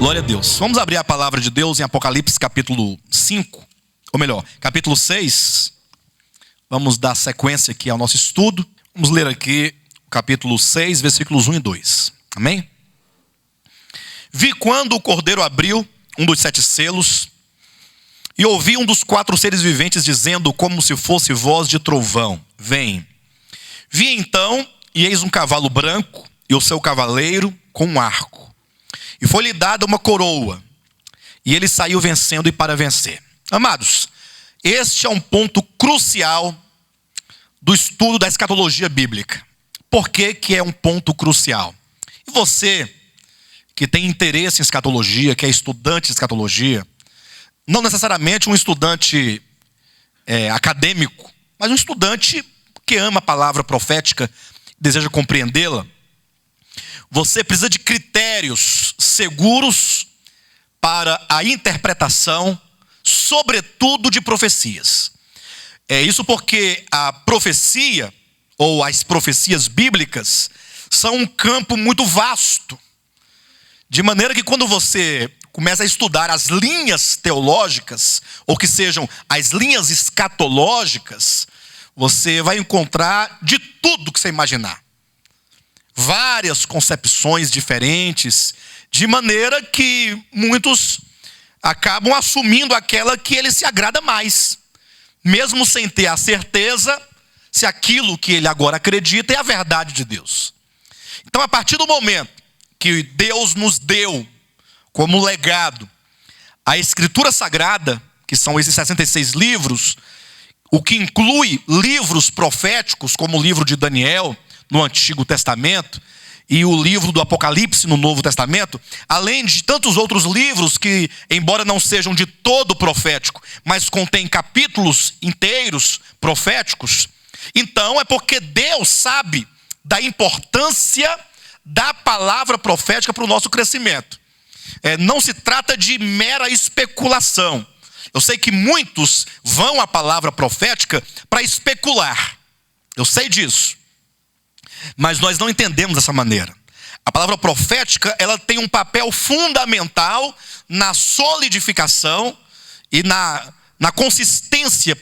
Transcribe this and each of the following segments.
Glória a Deus. Vamos abrir a palavra de Deus em Apocalipse capítulo 5, ou melhor, capítulo 6. Vamos dar sequência aqui ao nosso estudo. Vamos ler aqui o capítulo 6, versículos 1 e 2. Amém? Vi quando o Cordeiro abriu um dos 7 selos e ouvi um dos 4 seres viventes dizendo como se fosse voz de trovão: vem. Vi então, e eis um cavalo branco e o seu cavaleiro com um arco. E foi-lhe dada uma coroa, e ele saiu vencendo e para vencer. Amados, este é um ponto crucial do estudo da escatologia bíblica. Por que que é um ponto crucial? E você que tem interesse em escatologia, que é estudante de escatologia, não necessariamente um estudante acadêmico, mas um estudante que ama a palavra profética, deseja compreendê-la, você precisa de critérios seguros para a interpretação, sobretudo de profecias. É isso porque a profecia, ou as profecias bíblicas, são um campo muito vasto. De maneira que quando você começa a estudar as linhas teológicas, ou que sejam as linhas escatológicas, você vai encontrar de tudo que você imaginar. Várias concepções diferentes, de maneira que muitos acabam assumindo aquela que ele se agrada mais, mesmo sem ter a certeza se aquilo que ele agora acredita é a verdade de Deus. Então, a partir do momento que Deus nos deu como legado a Escritura Sagrada, que são esses 66 livros, o que inclui livros proféticos, como o livro de Daniel no Antigo Testamento e o livro do Apocalipse no Novo Testamento, além de tantos outros livros que, embora não sejam de todo profético, mas contêm capítulos inteiros proféticos. Então é porque Deus sabe da importância da palavra profética para o nosso crescimento. Não se trata de mera especulação. Eu sei que muitos vão à palavra profética para especular. Eu sei disso. Mas nós não entendemos dessa maneira. A palavra profética, ela tem um papel fundamental na solidificação e na consistência,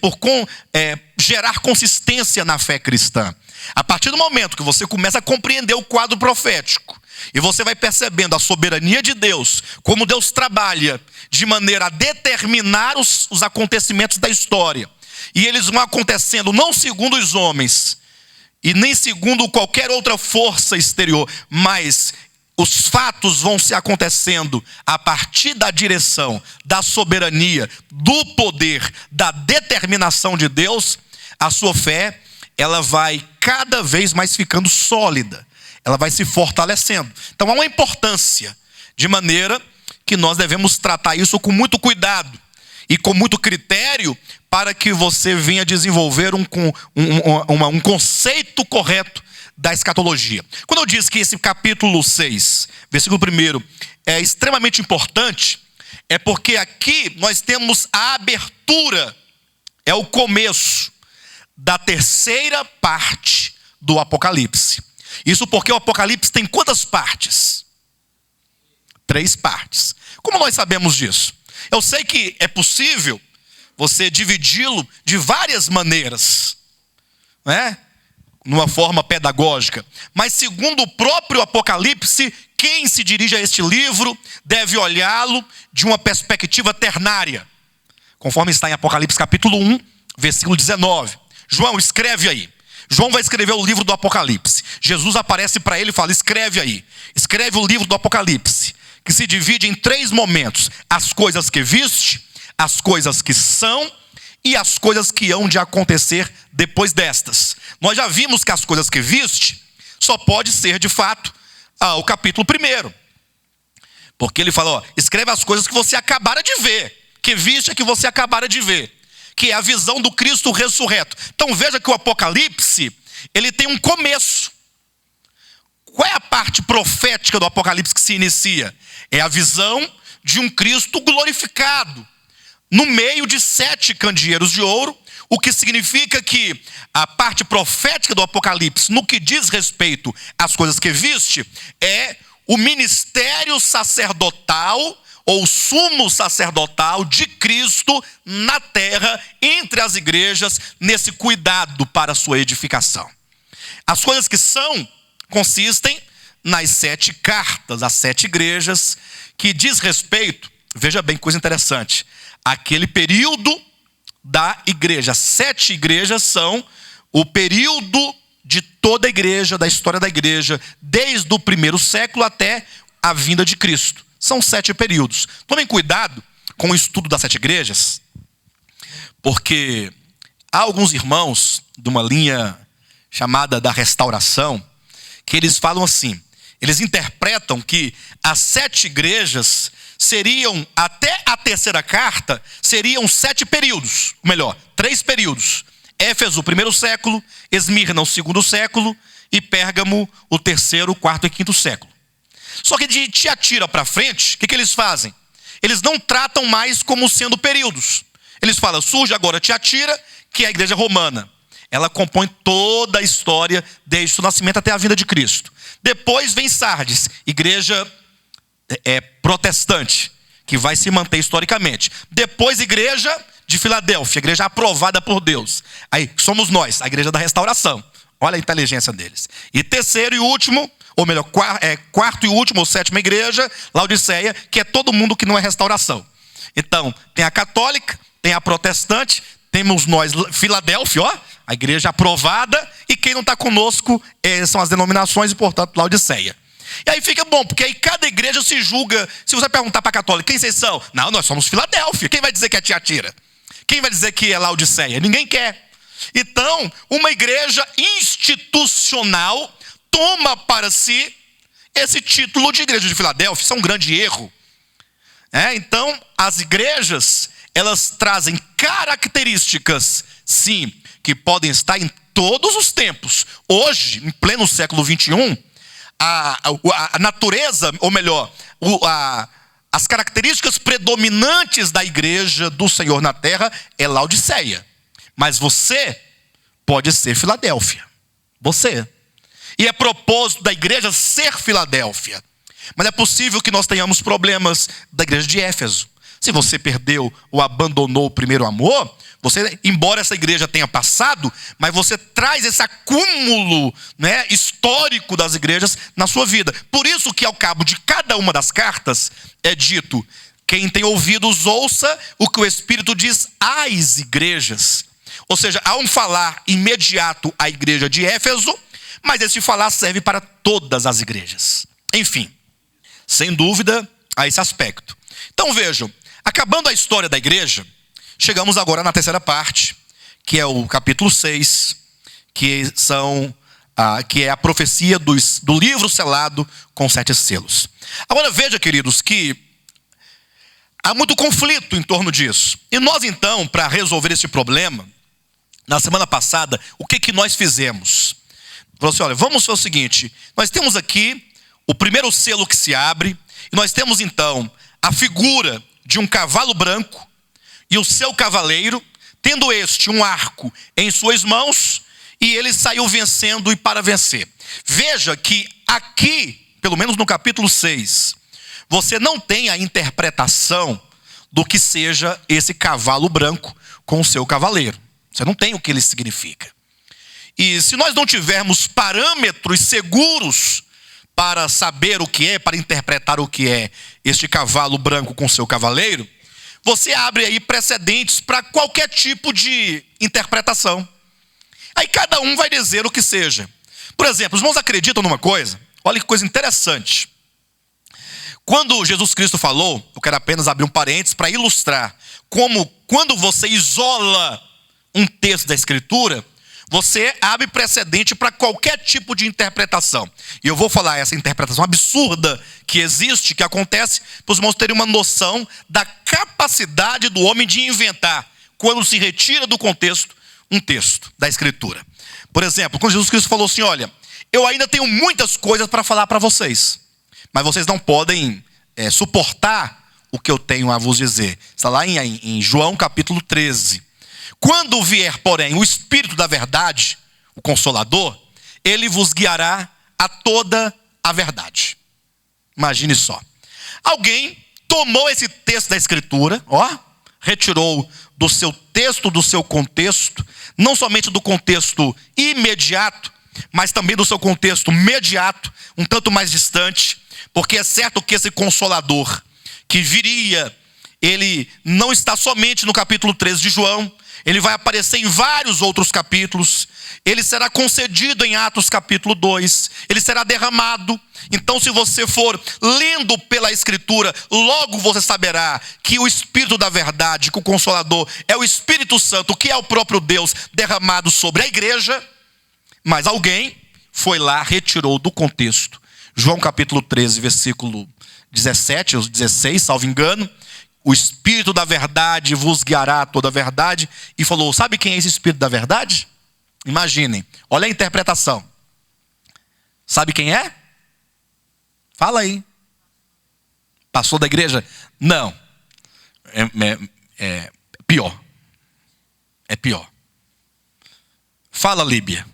gerar consistência na fé cristã. A partir do momento que você começa a compreender o quadro profético, e você vai percebendo a soberania de Deus, como Deus trabalha de maneira a determinar os acontecimentos da história, e eles vão acontecendo não segundo os homens, e nem segundo qualquer outra força exterior, mas os fatos vão se acontecendo a partir da direção, da soberania, do poder, da determinação de Deus. A sua fé, ela vai cada vez mais ficando sólida, ela vai se fortalecendo. Então há uma importância, de maneira que nós devemos tratar isso com muito cuidado e com muito critério, para que você venha desenvolver um conceito correto da escatologia. Quando eu disse que esse capítulo 6, versículo 1, é extremamente importante, é porque aqui nós temos a abertura, é o começo da terceira parte do Apocalipse. Isso porque o Apocalipse tem quantas partes? 3 partes. Como nós sabemos disso? Eu sei que é possível você dividi-lo de várias maneiras, né? Numa forma pedagógica. Mas segundo o próprio Apocalipse, quem se dirige a este livro deve olhá-lo de uma perspectiva ternária, conforme está em Apocalipse capítulo 1, versículo 19. João, escreve aí. João vai escrever o livro do Apocalipse. Jesus aparece para ele e fala: escreve aí. Escreve o livro do Apocalipse, que se divide em 3 momentos: as coisas que viste, as coisas que são e as coisas que hão de acontecer depois destas. Nós já vimos que as coisas que viste só pode ser de fato o capítulo 1. Porque ele fala, escreve as coisas que você acabara de ver. Que viste é que você acabara de ver, que é a visão do Cristo ressurreto. Então veja que o Apocalipse, ele tem um começo. Qual é a parte profética do Apocalipse que se inicia? É a visão de um Cristo glorificado no meio de 7 candeeiros de ouro, o que significa que a parte profética do Apocalipse, no que diz respeito às coisas que viste, é o ministério sacerdotal ou sumo sacerdotal de Cristo na terra, entre as igrejas, nesse cuidado para a sua edificação. As coisas que consistem nas 7 cartas, as 7 igrejas, que diz respeito, veja bem, coisa interessante, aquele período da igreja. 7 igrejas são o período de toda a igreja, da história da igreja, desde o primeiro século até a vinda de Cristo. São 7 períodos. Tomem cuidado com o estudo das 7 igrejas, porque há alguns irmãos de uma linha chamada da restauração, que eles falam assim, eles interpretam que as 7 igrejas seriam, até a terceira carta, seriam 7 períodos, ou melhor, 3 períodos. Éfeso, o primeiro século, Esmirna, o segundo século, e Pérgamo, o terceiro, quarto e quinto século. Só que de Tiatira para frente, o que eles fazem? Eles não tratam mais como sendo períodos. Eles falam, surge agora Tiatira, que é a igreja romana. Ela compõe toda a história, desde o nascimento até a vinda de Cristo. Depois vem Sardes, igreja protestante, que vai se manter historicamente. Depois igreja de Filadélfia, igreja aprovada por Deus. Aí somos nós, a igreja da restauração. Olha a inteligência deles. E terceiro e último, ou melhor, quarto e último, ou sétima igreja, Laodiceia, que é todo mundo que não é restauração. Então, tem a católica, tem a protestante, temos nós, Filadélfia, a igreja aprovada, e quem não está conosco são as denominações e, portanto, Laodiceia. E aí fica bom, porque aí cada igreja se julga. Se você perguntar para a católica, quem vocês são? Não, nós somos Filadélfia. Quem vai dizer que é Tiatira? Quem vai dizer que é Laodiceia? Ninguém quer. Então, uma igreja institucional toma para si esse título de igreja de Filadélfia. Isso é um grande erro. Então, as igrejas, elas trazem características, sim, que podem estar em todos os tempos. Hoje, em pleno século XXI, a natureza, ou melhor, as características predominantes da igreja do Senhor na terra é Laodiceia. Mas você pode ser Filadélfia. Você. E é propósito da igreja ser Filadélfia. Mas é possível que nós tenhamos problemas da igreja de Éfeso. Se você perdeu ou abandonou o primeiro amor, você, embora essa igreja tenha passado, mas você traz esse acúmulo, histórico das igrejas na sua vida. Por isso que ao cabo de cada uma das cartas é dito, quem tem ouvidos ouça o que o Espírito diz às igrejas. Ou seja, há um falar imediato à igreja de Éfeso, mas esse falar serve para todas as igrejas. Enfim, sem dúvida, a esse aspecto. Então vejam, acabando a história da igreja, chegamos agora na terceira parte, que é o capítulo 6, que é a profecia do livro selado com 7 selos. Agora veja, queridos, que há muito conflito em torno disso. E nós então, para resolver esse problema, na semana passada, o que nós fizemos? Falou assim, olha, vamos fazer o seguinte, nós temos aqui o primeiro selo que se abre, e nós temos então a figura de um cavalo branco, e o seu cavaleiro, tendo este um arco em suas mãos, e ele saiu vencendo e para vencer. Veja que aqui, pelo menos no capítulo 6, você não tem a interpretação do que seja esse cavalo branco com o seu cavaleiro. Você não tem o que ele significa. E se nós não tivermos parâmetros seguros para saber o que é, para interpretar o que é este cavalo branco com seu cavaleiro, você abre aí precedentes para qualquer tipo de interpretação. Aí cada um vai dizer o que seja. Por exemplo, os irmãos acreditam numa coisa? Olha que coisa interessante. Quando Jesus Cristo falou, eu quero apenas abrir um parênteses para ilustrar como quando você isola um texto da Escritura, você abre precedente para qualquer tipo de interpretação. E eu vou falar essa interpretação absurda que existe, que acontece, para os irmãos terem uma noção da capacidade do homem de inventar, quando se retira do contexto, um texto da Escritura. Por exemplo, quando Jesus Cristo falou assim, olha, eu ainda tenho muitas coisas para falar para vocês, mas vocês não podem suportar o que eu tenho a vos dizer. Está lá em João capítulo 13. Quando vier, porém, o Espírito da verdade, o Consolador, ele vos guiará a toda a verdade. Imagine só. Alguém tomou esse texto da Escritura, retirou do seu texto, do seu contexto, não somente do contexto imediato, mas também do seu contexto mediato, um tanto mais distante, porque é certo que esse Consolador que viria, ele não está somente no capítulo 13 de João, ele vai aparecer em vários outros capítulos, ele será concedido em Atos capítulo 2, ele será derramado. Então, se você for lendo pela Escritura, logo você saberá que o Espírito da verdade, que o Consolador é o Espírito Santo, que é o próprio Deus derramado sobre a igreja. Mas alguém foi lá, retirou do contexto, João capítulo 13, versículo 17 ou 16, salvo engano, o Espírito da verdade vos guiará a toda a verdade, e falou: sabe quem é esse Espírito da verdade? Imaginem, olha a interpretação. Sabe quem é? Fala aí. Pastor da igreja? Não. É pior. É pior. Fala, Líbia.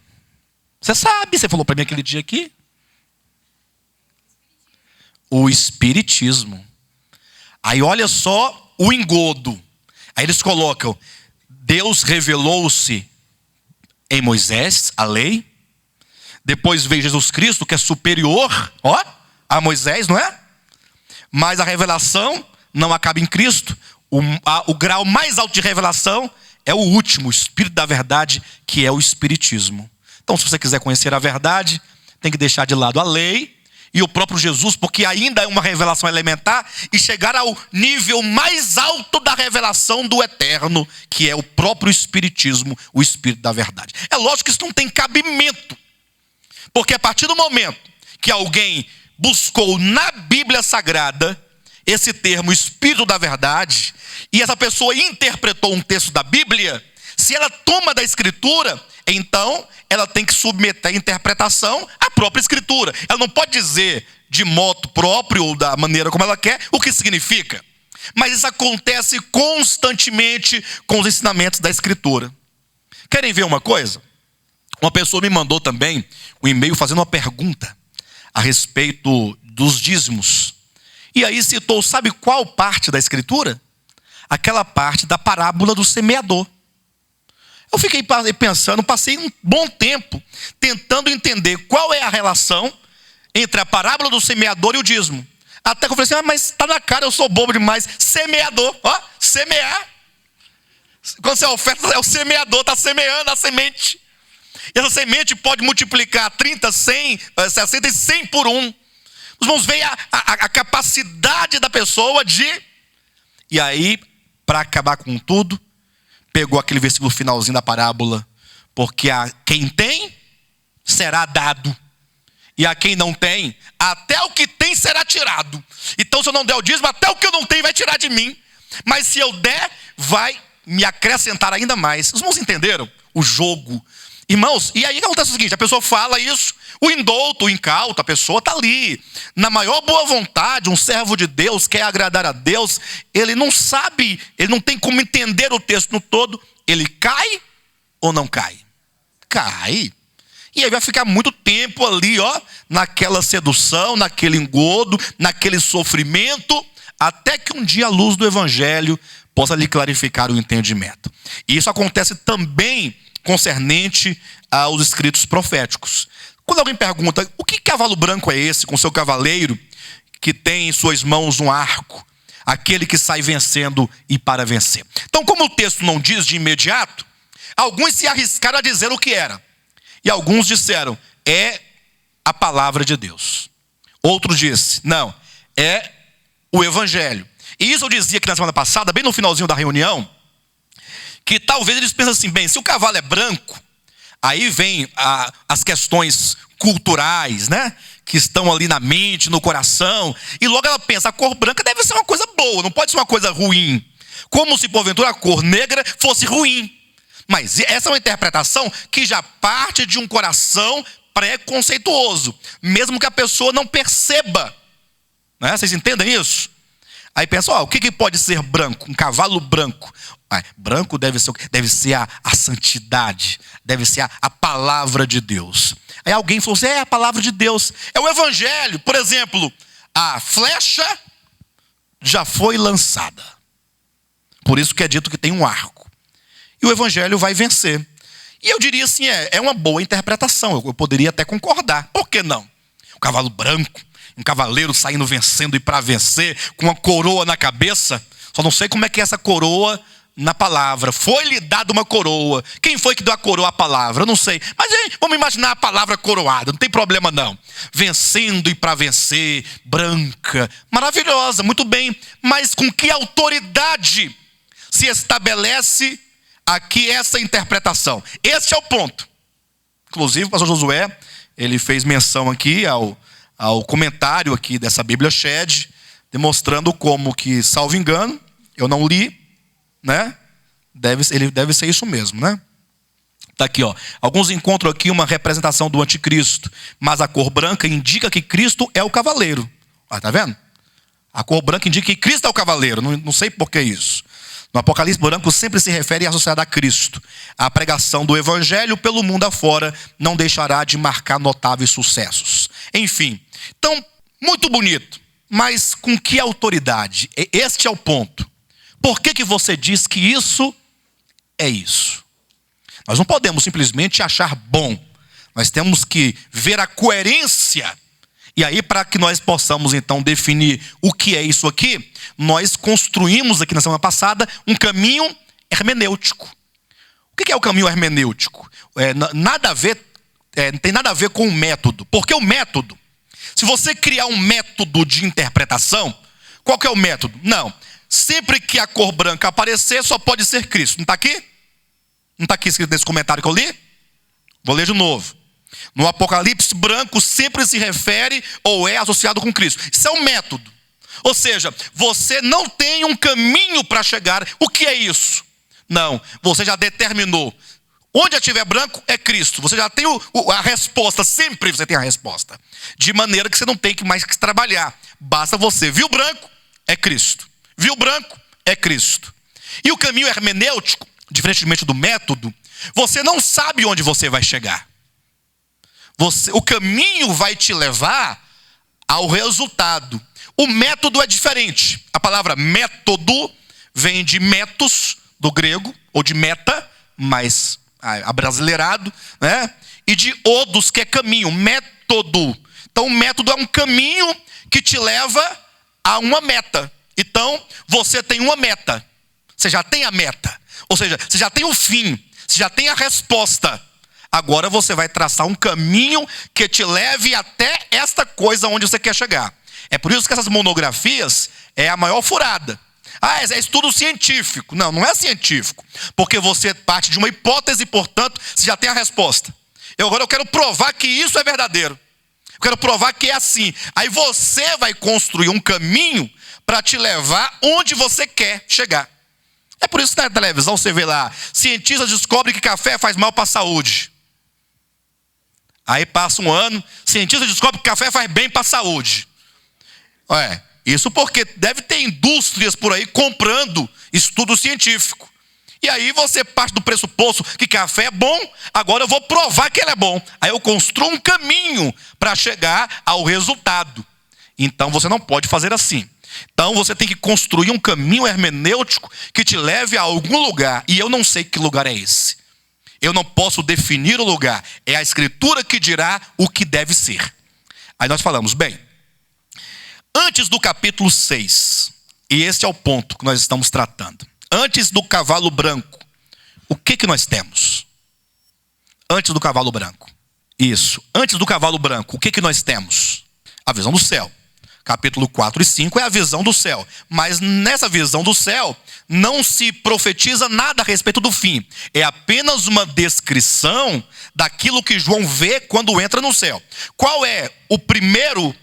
Você sabe, você falou para mim aquele dia aqui. O Espiritismo. Aí olha só o engodo. Aí eles colocam: Deus revelou-se em Moisés, a lei. Depois veio Jesus Cristo, que é superior a Moisés, não é? Mas a revelação não acaba em Cristo. O grau mais alto de revelação é o último, o Espírito da verdade, que é o Espiritismo. Então, se você quiser conhecer a verdade, tem que deixar de lado a lei e o próprio Jesus, porque ainda é uma revelação elementar, e chegar ao nível mais alto da revelação do eterno, que é o próprio Espiritismo, o Espírito da verdade. É lógico que isso não tem cabimento, porque a partir do momento que alguém buscou na Bíblia Sagrada esse termo Espírito da verdade, e essa pessoa interpretou um texto da Bíblia, se ela toma da Escritura, então ela tem que submeter a interpretação à própria Escritura. Ela não pode dizer de modo próprio ou da maneira como ela quer o que significa. Mas isso acontece constantemente com os ensinamentos da Escritura. Querem ver uma coisa? Uma pessoa me mandou também um e-mail fazendo uma pergunta a respeito dos dízimos. E aí citou, sabe qual parte da Escritura? Aquela parte da parábola do semeador. Eu fiquei pensando, passei um bom tempo tentando entender qual é a relação entre a parábola do semeador e o dízimo. Até que eu falei assim: mas está na cara, eu sou bobo demais. Semeador, semear. Quando você oferta, é o semeador, está semeando a semente. E essa semente pode multiplicar 30, 100, 60 e 100 por 1. Os irmãos veem a capacidade da pessoa de... E aí, para acabar com tudo, pegou aquele versículo finalzinho da parábola: porque a quem tem, será dado, e a quem não tem, até o que tem será tirado. Então, se eu não der o dízimo, até o que eu não tenho vai tirar de mim. Mas se eu der, vai me acrescentar ainda mais. Os irmãos entenderam o jogo? Irmãos, e aí acontece o seguinte: a pessoa fala isso, o indouto, o incauto, a pessoa está ali, na maior boa vontade, um servo de Deus, quer agradar a Deus, ele não sabe, ele não tem como entender o texto no todo, ele cai ou não cai? Cai. E aí vai ficar muito tempo ali, naquela sedução, naquele engodo, naquele sofrimento, até que um dia a luz do Evangelho possa lhe clarificar o entendimento. E isso acontece também concernente aos escritos proféticos. Quando alguém pergunta: o que cavalo branco é esse com seu cavaleiro, que tem em suas mãos um arco, aquele que sai vencendo e para vencer? Então, como o texto não diz de imediato, alguns se arriscaram a dizer o que era, e alguns disseram: é a palavra de Deus. Outro disse: não, é o Evangelho. E isso eu dizia aqui na semana passada, bem no finalzinho da reunião, que talvez eles pensem assim: bem, se o cavalo é branco, aí vem as questões culturais, né? Que estão ali na mente, no coração. E logo ela pensa: a cor branca deve ser uma coisa boa, não pode ser uma coisa ruim. Como se porventura a cor negra fosse ruim. Mas essa é uma interpretação que já parte de um coração preconceituoso, mesmo que a pessoa não perceba, né? Vocês entendem isso? Aí pensa: o que pode ser branco? Um cavalo branco. Branco deve ser a santidade, deve ser a palavra de Deus. Aí alguém falou assim: é a palavra de Deus, é o Evangelho. Por exemplo, A flecha já foi lançada. Por isso que é dito que tem um arco. E o evangelho vai vencer. E eu diria assim, é uma boa interpretação. Eu poderia até concordar. Por que não? O cavalo branco, um cavaleiro saindo vencendo e para vencer, com uma coroa na cabeça. Só não sei como é que é essa coroa na palavra. Foi-lhe dada uma coroa. Quem foi que deu a coroa à palavra? Eu não sei. Mas vamos imaginar a palavra coroada. Não tem problema não. Vencendo e para vencer, branca, maravilhosa, muito bem. Mas com que autoridade se estabelece aqui essa interpretação? Esse é o ponto. Inclusive o pastor Josué, ele fez menção aqui ao comentário aqui dessa Bíblia Shed, demonstrando como que, salvo engano, eu não li, né? Ele deve ser isso mesmo, né? Tá aqui, ó. Alguns encontram aqui uma representação do anticristo, mas a cor branca indica que Cristo é o cavaleiro. Ó, tá vendo? A cor branca indica que Cristo é o cavaleiro. Não sei por que isso. No Apocalipse branco sempre se refere associado a Cristo. A pregação do evangelho pelo mundo afora não deixará de marcar notáveis sucessos. Enfim, então, muito bonito. Mas com que autoridade? Este é o ponto. Por que você diz que isso é isso? Nós não podemos simplesmente achar bom. Nós temos que ver a coerência. E aí, para que nós possamos então definir o que é isso aqui, nós construímos aqui na semana passada um caminho hermenêutico. O que é o caminho hermenêutico? Não tem nada a ver com o método. Porque o método, se você criar um método de interpretação, qual que é o método? Não. Sempre que a cor branca aparecer, só pode ser Cristo. Não está aqui? Não está aqui escrito nesse comentário que eu li? Vou ler de novo. No Apocalipse branco sempre se refere ou é associado com Cristo. Isso é um método. Ou seja, você não tem um caminho para chegar. O que é isso? Não, você já determinou. Onde estiver branco é Cristo. Você já tem a resposta. Sempre você tem a resposta. De maneira que você não tem que mais trabalhar. Basta você. Viu branco? É Cristo. Viu branco? É Cristo. E o caminho hermenêutico, diferentemente do método, você não sabe onde você vai chegar. O caminho vai te levar ao resultado. O método é diferente. A palavra método vem de metos, do grego, ou de meta, mais abrasileirado, né? E de odos, que é caminho, método. Então o método é um caminho que te leva a uma meta. Então você tem uma meta. Você já tem a meta. Ou seja, você já tem o fim. Você já tem a resposta. Agora você vai traçar um caminho que te leve até esta coisa onde você quer chegar. É por isso que essas monografias é a maior furada. É estudo científico. Não, não é científico. Porque você parte de uma hipótese, portanto, você já tem a resposta. Agora eu quero provar que isso é verdadeiro. Eu quero provar que é assim. Aí você vai construir um caminho para te levar onde você quer chegar. É por isso que na televisão você vê lá, cientistas descobrem que café faz mal para a saúde. Aí passa um ano, cientistas descobrem que café faz bem para a saúde. Isso porque deve ter indústrias por aí comprando estudo científico. E aí você parte do pressuposto que café é bom, agora eu vou provar que ele é bom. Aí eu construo um caminho para chegar ao resultado. Então você não pode fazer assim. Então você tem que construir um caminho hermenêutico que te leve a algum lugar. E eu não sei que lugar é esse. Eu não posso definir o lugar. É a Escritura que dirá o que deve ser. Aí nós falamos, bem, antes do capítulo 6, e este é o ponto que nós estamos tratando. Antes do cavalo branco, o que nós temos? Antes do cavalo branco. Isso. Antes do cavalo branco, o que nós temos? A visão do céu. Capítulo 4 e 5 é a visão do céu. Mas nessa visão do céu, não se profetiza nada a respeito do fim. É apenas uma descrição daquilo que João vê quando entra no céu. Qual é o primeiro,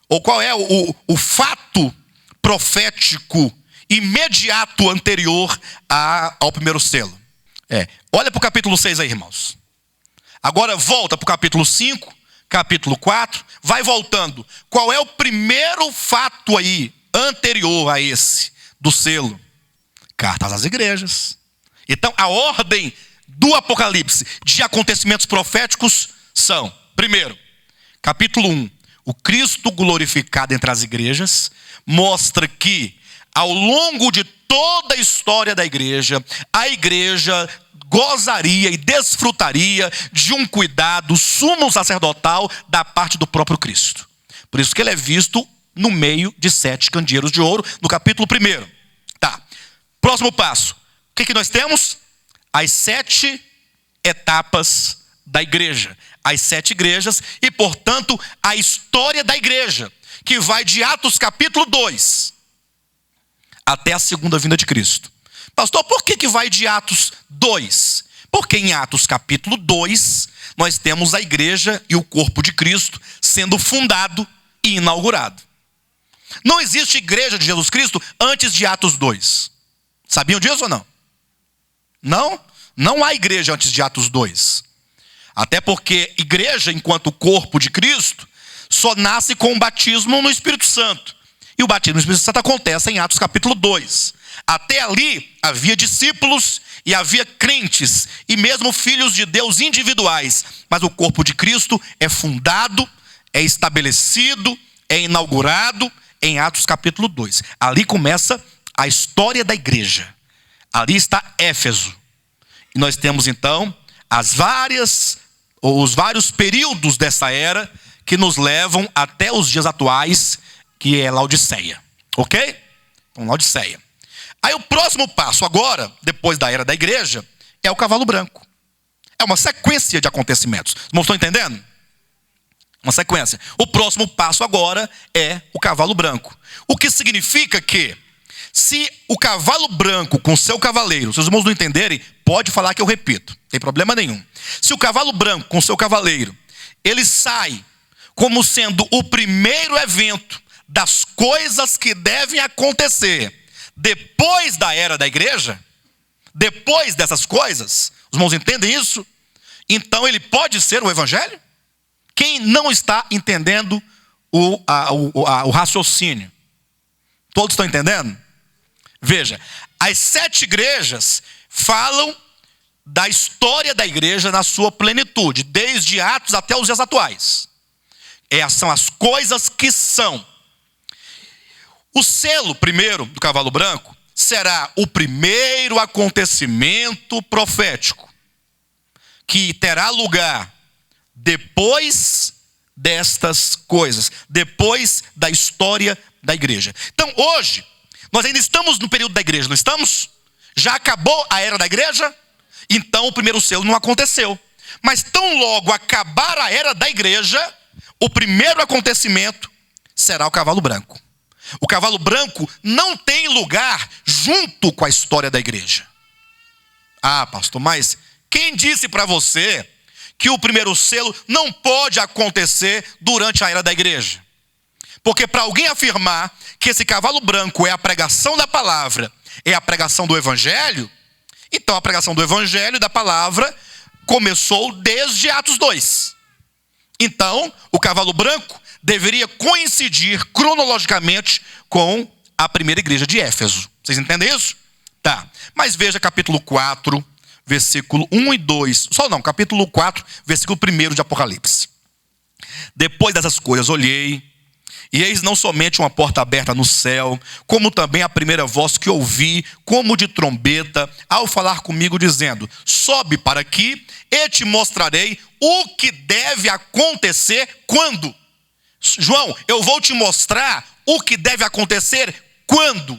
ou qual é o fato profético imediato anterior ao primeiro selo? Olha para o capítulo 6 aí, irmãos. Agora volta para o capítulo 5, capítulo 4, vai voltando. Qual é o primeiro fato aí, anterior a esse, do selo? Cartas às igrejas. Então, a ordem do Apocalipse de acontecimentos proféticos são, primeiro, capítulo 1, o Cristo glorificado entre as igrejas, mostra que ao longo de toda a história da igreja, a igreja gozaria e desfrutaria de um cuidado sumo sacerdotal da parte do próprio Cristo. Por isso que ele é visto no meio de 7 candeeiros de ouro, no capítulo 1. Tá. Próximo passo. O que nós temos? As 7 etapas da igreja. As 7 igrejas e, portanto, a história da igreja, que vai de Atos capítulo 2 até a segunda vinda de Cristo. Pastor, por que vai de Atos 2? Porque em Atos capítulo 2, nós temos a igreja e o corpo de Cristo sendo fundado e inaugurado. Não existe igreja de Jesus Cristo antes de Atos 2. Sabiam disso ou não? Não? Não há igreja antes de Atos 2. Até porque igreja, enquanto corpo de Cristo, só nasce com o batismo no Espírito Santo. E o batismo no Espírito Santo acontece em Atos capítulo 2. Até ali havia discípulos e havia crentes e mesmo filhos de Deus individuais. Mas o corpo de Cristo é fundado, é estabelecido, é inaugurado em Atos capítulo 2. Ali começa a história da igreja. Ali está Éfeso. E nós temos então os vários períodos dessa era que nos levam até os dias atuais, que é Laodiceia. Ok? Então, Laodiceia. Aí o próximo passo agora, depois da era da igreja, é o cavalo branco. É uma sequência de acontecimentos. Não estão entendendo? Uma sequência. O próximo passo agora é o cavalo branco. O que significa que, se o cavalo branco com seu cavaleiro, se os irmãos não entenderem, pode falar que eu repito, não tem problema nenhum. Se o cavalo branco com seu cavaleiro, ele sai como sendo o primeiro evento das coisas que devem acontecer depois da era da igreja, depois dessas coisas, os irmãos entendem isso? Então ele pode ser o evangelho? Quem não está entendendo o raciocínio? Todos estão entendendo? Veja, as 7 igrejas falam da história da igreja na sua plenitude, desde Atos até os dias atuais. Essas são as coisas que são. O selo primeiro do cavalo branco será o primeiro acontecimento profético que terá lugar depois destas coisas, depois da história da igreja. Então hoje, nós ainda estamos no período da igreja, não estamos? Já acabou a era da igreja? Então o primeiro selo não aconteceu. Mas tão logo acabar a era da igreja, o primeiro acontecimento será o cavalo branco. O cavalo branco não tem lugar junto com a história da igreja. Ah, pastor, mas quem disse para você que o primeiro selo não pode acontecer durante a era da igreja? Porque para alguém afirmar que esse cavalo branco é a pregação da palavra, é a pregação do evangelho, então a pregação do evangelho e da palavra começou desde Atos 2. Então, o cavalo branco deveria coincidir cronologicamente com a primeira igreja de Éfeso. Vocês entendem isso? Tá. Mas veja capítulo 4, versículo 1 e 2. Capítulo 4, versículo 1 de Apocalipse. Depois dessas coisas olhei, e eis não somente uma porta aberta no céu, como também a primeira voz que ouvi, como de trombeta, ao falar comigo, dizendo: sobe para aqui, e te mostrarei o que deve acontecer quando. João, eu vou te mostrar o que deve acontecer quando?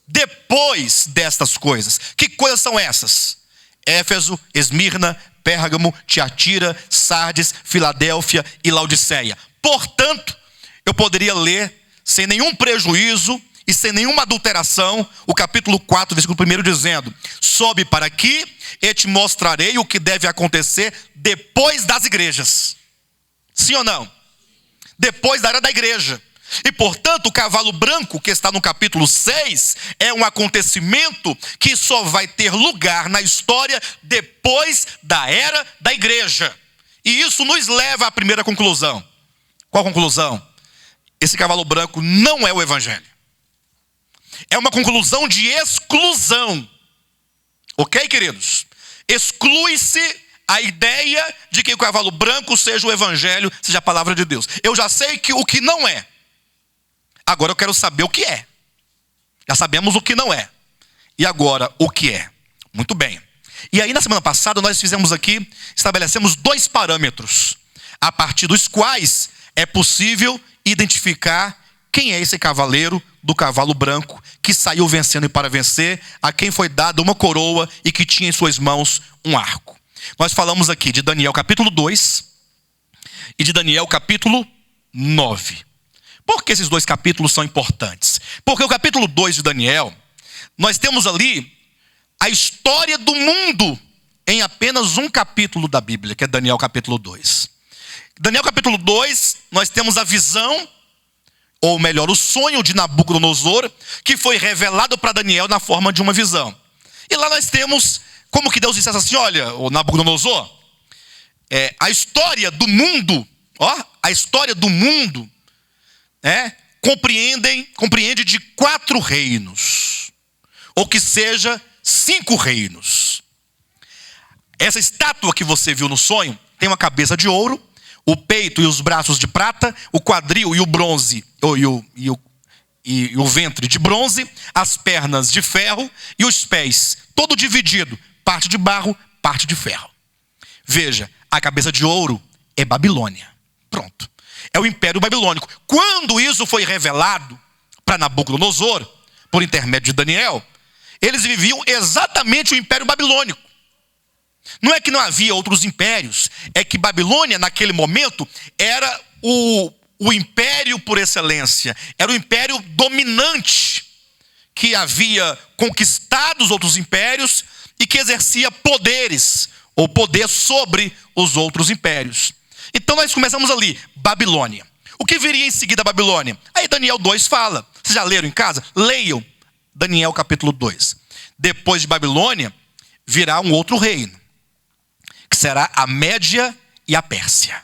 Depois destas coisas. Que coisas são essas? Éfeso, Esmirna, Pérgamo, Tiatira, Sardes, Filadélfia e Laodiceia. Portanto, eu poderia ler sem nenhum prejuízo e sem nenhuma adulteração o capítulo 4, versículo 1 dizendo: sobe para aqui e te mostrarei o que deve acontecer depois das igrejas. Sim ou não? Depois da era da igreja. E portanto o cavalo branco que está no capítulo 6 é um acontecimento que só vai ter lugar na história depois da era da igreja. E isso nos leva à primeira conclusão. Qual a conclusão? Esse cavalo branco não é o evangelho. É uma conclusão de exclusão. Ok, queridos? Exclui-se a ideia de que o cavalo branco seja o evangelho, seja a palavra de Deus. Eu já sei que o que não é. Agora eu quero saber o que é. Já sabemos o que não é. E agora o que é? Muito bem. E aí na semana passada nós fizemos aqui, estabelecemos 2 parâmetros, a partir dos quais é possível identificar quem é esse cavaleiro do cavalo branco que saiu vencendo e para vencer, a quem foi dada uma coroa e que tinha em suas mãos um arco. Nós falamos aqui de Daniel capítulo 2 e de Daniel capítulo 9. Por que esses 2 capítulos são importantes? Porque o capítulo 2 de Daniel, nós temos ali a história do mundo em apenas um capítulo da Bíblia, que é Daniel capítulo 2. Daniel capítulo 2, nós temos a visão, ou melhor, o sonho de Nabucodonosor, que foi revelado para Daniel na forma de uma visão. E lá nós temos como que Deus disse assim: olha, o Nabucodonosor, a história do mundo, a história do mundo, compreende de 4 reinos, ou que seja, 5 reinos. Essa estátua que você viu no sonho tem uma cabeça de ouro, o peito e os braços de prata, o quadril e o bronze, e o ventre de bronze, as pernas de ferro e os pés, todo dividido, parte de barro, parte de ferro. Veja, a cabeça de ouro é Babilônia. Pronto. É o Império Babilônico. Quando isso foi revelado para Nabucodonosor, por intermédio de Daniel, eles viviam exatamente o Império Babilônico. Não é que não havia outros impérios, é que Babilônia, naquele momento, era o império por excelência. Era o império dominante, que havia conquistado os outros impérios e que exercia poderes, ou poder sobre os outros impérios. Então nós começamos ali, Babilônia. O que viria em seguida a Babilônia? Aí Daniel 2 fala. Vocês já leram em casa? Leiam Daniel capítulo 2. Depois de Babilônia, virá um outro reino, que será a Média e a Pérsia.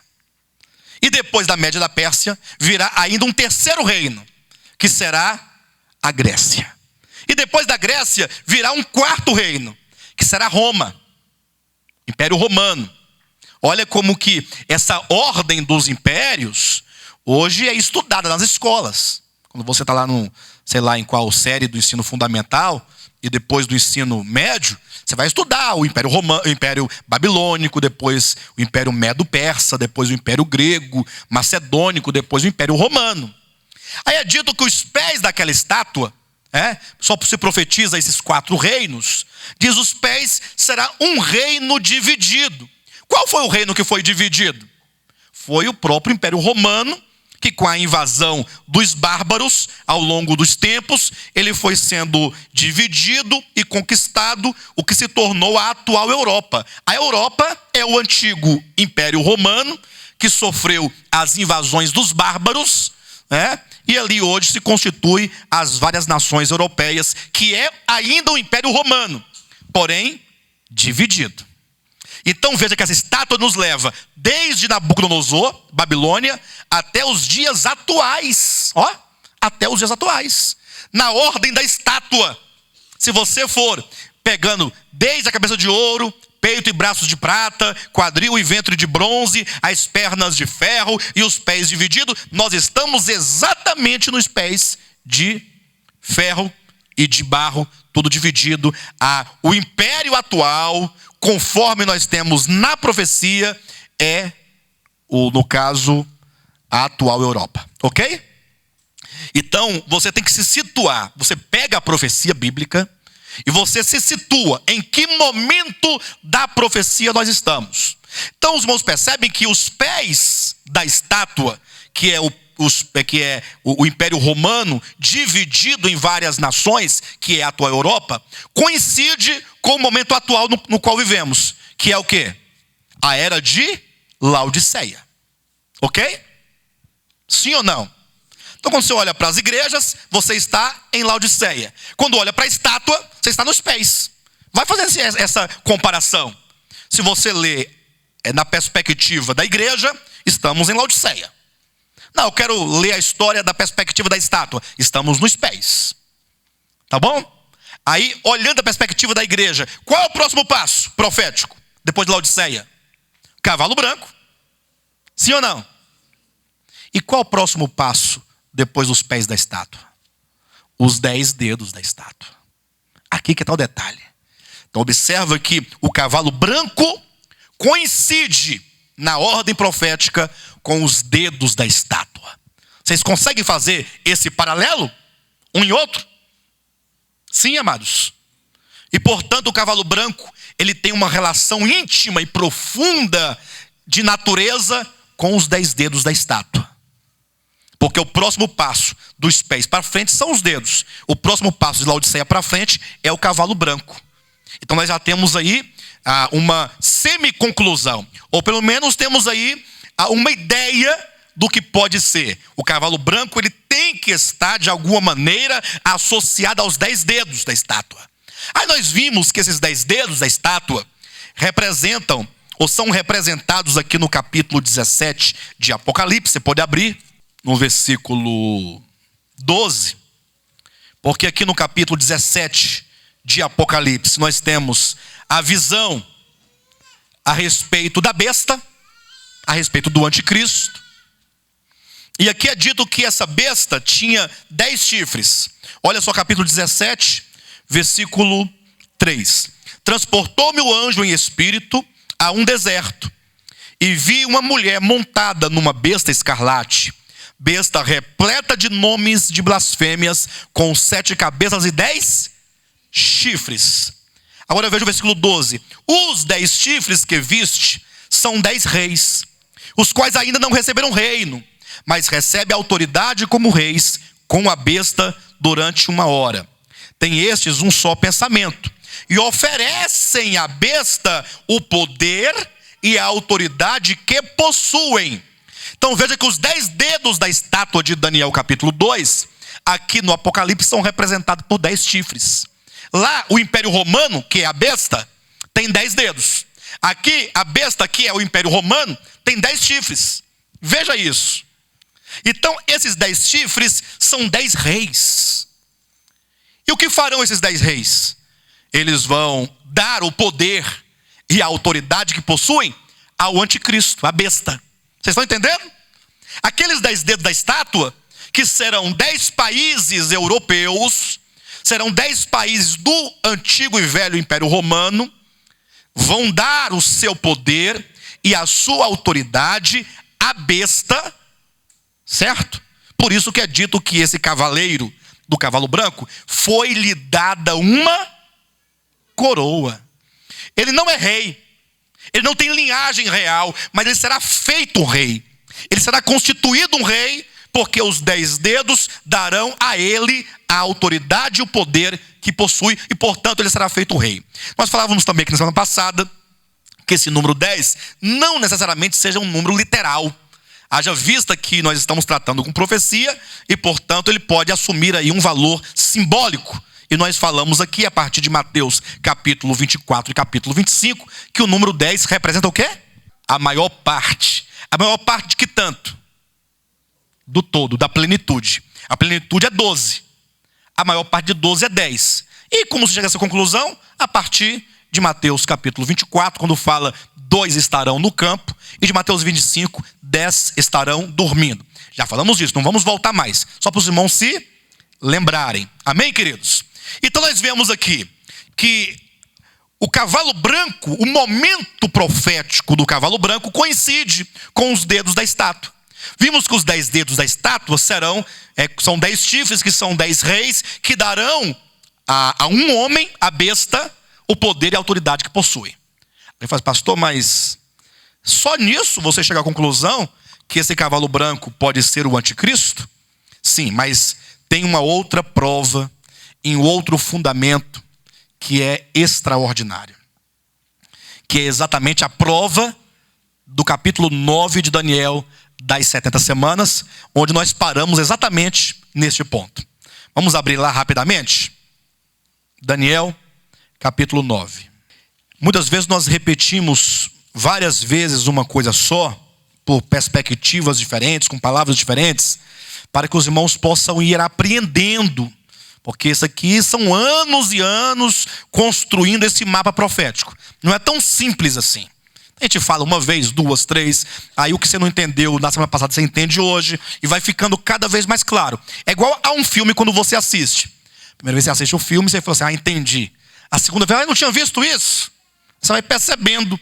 E depois da Média e da Pérsia, virá ainda um terceiro reino, que será a Grécia. E depois da Grécia, virá um quarto reino, que será Roma, Império Romano. Olha como que essa ordem dos impérios hoje é estudada nas escolas. Quando você está lá sei lá em qual série do ensino fundamental e depois do ensino médio, você vai estudar o Império Romano, o Império Babilônico, depois o Império Medo-Persa, depois o Império Grego, Macedônico, depois o Império Romano. Aí é dito que os pés daquela estátua, só se profetiza esses 4 reinos, diz os pés será um reino dividido. Qual foi o reino que foi dividido? Foi o próprio Império Romano, que com a invasão dos bárbaros, ao longo dos tempos, ele foi sendo dividido e conquistado, o que se tornou a atual Europa. A Europa é o antigo Império Romano, que sofreu as invasões dos bárbaros, e ali hoje se constitui as várias nações europeias, que é ainda o Império Romano, porém dividido. Então veja que essa estátua nos leva desde Nabucodonosor, Babilônia, até os dias atuais. Até os dias atuais. Na ordem da estátua. Se você for pegando desde a cabeça de ouro, peito e braços de prata, quadril e ventre de bronze, as pernas de ferro e os pés divididos, nós estamos exatamente nos pés de ferro e de barro, tudo dividido. O império atual, conforme nós temos na profecia, no caso, a atual Europa. Ok? Então, você tem que se situar. Você pega a profecia bíblica e você se situa em que momento da profecia nós estamos. Então, os irmãos percebem que os pés da estátua, que é o Império Romano, dividido em várias nações, que é a atual Europa, coincide com o momento atual no qual vivemos, que é o quê? A era de Laodiceia. Ok? Sim ou não? Então, quando você olha para as igrejas, você está em Laodiceia. Quando olha para a estátua, você está nos pés. Vai fazer essa comparação. Se você lê na perspectiva da igreja, estamos em Laodiceia. Não, eu quero ler a história da perspectiva da estátua. Estamos nos pés. Tá bom? Aí, olhando a perspectiva da igreja, qual é o próximo passo profético, depois de Laodiceia? Cavalo branco. Sim ou não? E qual o próximo passo depois dos pés da estátua? Os 10 dedos da estátua. Aqui que está o detalhe. Então observa que o cavalo branco coincide na ordem profética com os dedos da estátua. Vocês conseguem fazer esse paralelo? Um e outro? Sim, amados. E portanto o cavalo branco, ele tem uma relação íntima e profunda de natureza com os 10 dedos da estátua. Porque o próximo passo dos pés para frente são os dedos. O próximo passo de Laodiceia para frente é o cavalo branco. Então nós já temos aí uma semi-conclusão. Ou pelo menos temos aí uma ideia do que pode ser. O cavalo branco, ele tem que estar de alguma maneira associado aos 10 dedos da estátua. Aí nós vimos que esses 10 dedos da estátua representam, ou são representados aqui no capítulo 17 de Apocalipse. Você pode abrir no versículo 12. Porque aqui no capítulo 17 de Apocalipse nós temos a visão a respeito da besta, a respeito do anticristo. E aqui é dito que essa besta tinha 10 chifres. Olha só capítulo 17, versículo 3. Transportou-me o anjo em espírito a um deserto, e vi uma mulher montada numa besta escarlate, besta repleta de nomes de blasfêmias, com 7 cabeças e 10 chifres. Agora veja o versículo 12. Os 10 chifres que viste são 10 reis, os quais ainda não receberam reino, mas recebem autoridade como reis com a besta durante 1 hora. Tem estes um só pensamento, e oferecem à besta o poder e a autoridade que possuem. Então veja que os 10 dedos da estátua de Daniel capítulo 2, aqui no Apocalipse, são representados por 10 chifres. Lá o Império Romano, que é a besta, tem 10 dedos. Aqui a besta, que é o Império Romano, tem 10 chifres. Veja isso. Então esses 10 chifres são 10 reis. E o que farão esses 10 reis? Eles vão dar o poder e a autoridade que possuem ao anticristo, a besta. Vocês estão entendendo? Aqueles 10 dedos da estátua, que serão 10 países europeus, serão 10 países do antigo e velho Império Romano, vão dar o seu poder e a sua autoridade à besta, certo? Por isso que é dito que esse cavaleiro do cavalo branco foi-lhe dada uma coroa. Ele não é rei, ele não tem linhagem real, mas ele será feito rei. Ele será constituído um rei, porque os 10 dedos darão a ele a autoridade e o poder que possui, e portanto ele será feito rei. Nós falávamos também aqui na semana passada que esse número 10 não necessariamente seja um número literal. Haja vista que nós estamos tratando com profecia, e portanto ele pode assumir aí um valor simbólico. E nós falamos aqui a partir de Mateus capítulo 24 e capítulo 25, que o número 10 representa o quê? A maior parte. A maior parte de que tanto? Do todo, da plenitude. A plenitude é 12. A maior parte de 12 é 10. E como se chega a essa conclusão? A partir de Mateus capítulo 24, quando fala 2 estarão no campo, e de Mateus 25, 10 estarão dormindo. Já falamos disso, não vamos voltar mais. Só para os irmãos se lembrarem. Amém, queridos? Então nós vemos aqui que o cavalo branco, o momento profético do cavalo branco coincide com os dedos da estátua. Vimos que os 10 dedos da estátua são 10 chifres, que são 10 reis, que darão a um homem, a besta, o poder e a autoridade que possui. Ele fala, pastor, mas só nisso você chega à conclusão que esse cavalo branco pode ser o anticristo? Sim, mas tem uma outra prova, em outro fundamento, que é extraordinário. Que é exatamente a prova do capítulo 9 de Daniel, das 70 semanas, onde nós paramos exatamente neste ponto. Vamos abrir lá rapidamente? Daniel, capítulo 9. Muitas vezes nós repetimos várias vezes uma coisa só, por perspectivas diferentes, com palavras diferentes, para que os irmãos possam ir apreendendo, porque isso aqui são anos e anos construindo esse mapa profético. Não é tão simples assim. A gente fala uma vez, duas, três, aí o que você não entendeu na semana passada, você entende hoje, e vai ficando cada vez mais claro. É igual a um filme quando você assiste. Primeira vez que você assiste o filme, você fala assim, entendi. A segunda vez, eu não tinha visto isso. Você vai percebendo,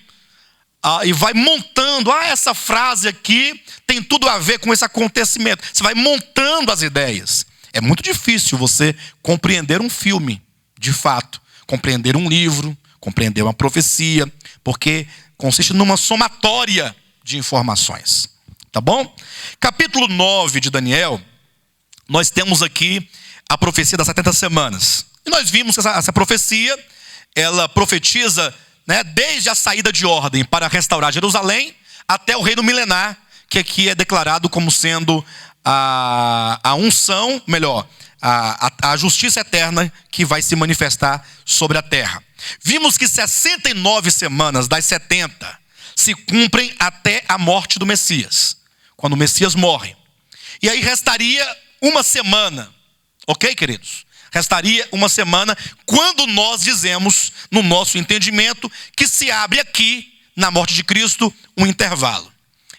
e vai montando, essa frase aqui tem tudo a ver com esse acontecimento. Você vai montando as ideias. É muito difícil você compreender um filme, de fato. Compreender um livro, compreender uma profecia, porque consiste numa somatória de informações. Tá bom? Capítulo 9 de Daniel, nós temos aqui a profecia das 70 semanas. E nós vimos que essa profecia, ela profetiza, né, desde a saída de ordem para restaurar Jerusalém até o reino milenar, que aqui é declarado como sendo a unção, melhor, a justiça eterna que vai se manifestar sobre a terra. Vimos que 69 semanas das 70 se cumprem até a morte do Messias, quando o Messias morre. E aí restaria uma semana, ok, queridos? Restaria uma semana quando nós dizemos, no nosso entendimento, que se abre aqui, na morte de Cristo, um intervalo.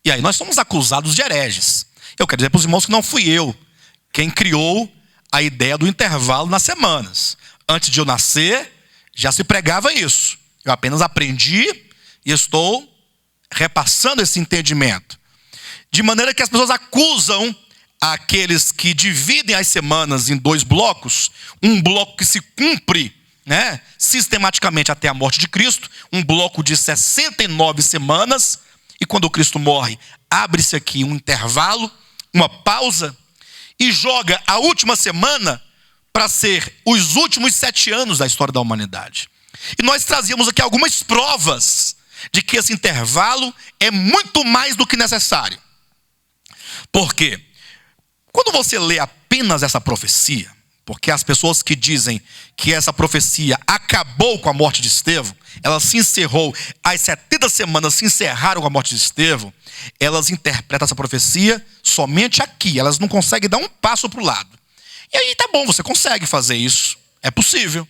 E aí nós somos acusados de hereges. Eu quero dizer para os irmãos que não fui eu quem criou a ideia do intervalo nas semanas. Antes de eu nascer, já se pregava isso. Eu apenas aprendi e estou repassando esse entendimento. De maneira que as pessoas acusam aqueles que dividem as semanas em dois blocos. Um bloco que se cumpre, né, sistematicamente até a morte de Cristo. Um bloco de 69 semanas. E quando Cristo morre, abre-se aqui um intervalo, uma pausa. E joga a última semana para ser os últimos 7 anos da história da humanidade. E nós trazíamos aqui algumas provas de que esse intervalo é muito mais do que necessário. Por quê? Quando você lê apenas essa profecia, porque as pessoas que dizem que essa profecia acabou com a morte de Estevão, ela se encerrou, as 70 semanas se encerraram com a morte de Estevão, elas interpretam essa profecia somente aqui, elas não conseguem dar um passo para o lado. E aí tá bom, você consegue fazer isso, é possível.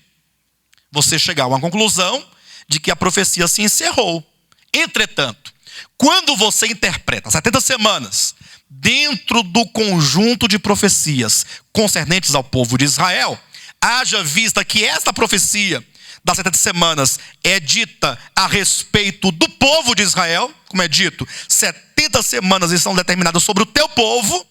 Você chegar a uma conclusão de que a profecia se encerrou. Entretanto, quando você interpreta 70 semanas dentro do conjunto de profecias concernentes ao povo de Israel, haja vista que esta profecia das 70 semanas é dita a respeito do povo de Israel, como é dito, 70 semanas estão determinadas sobre o teu povo,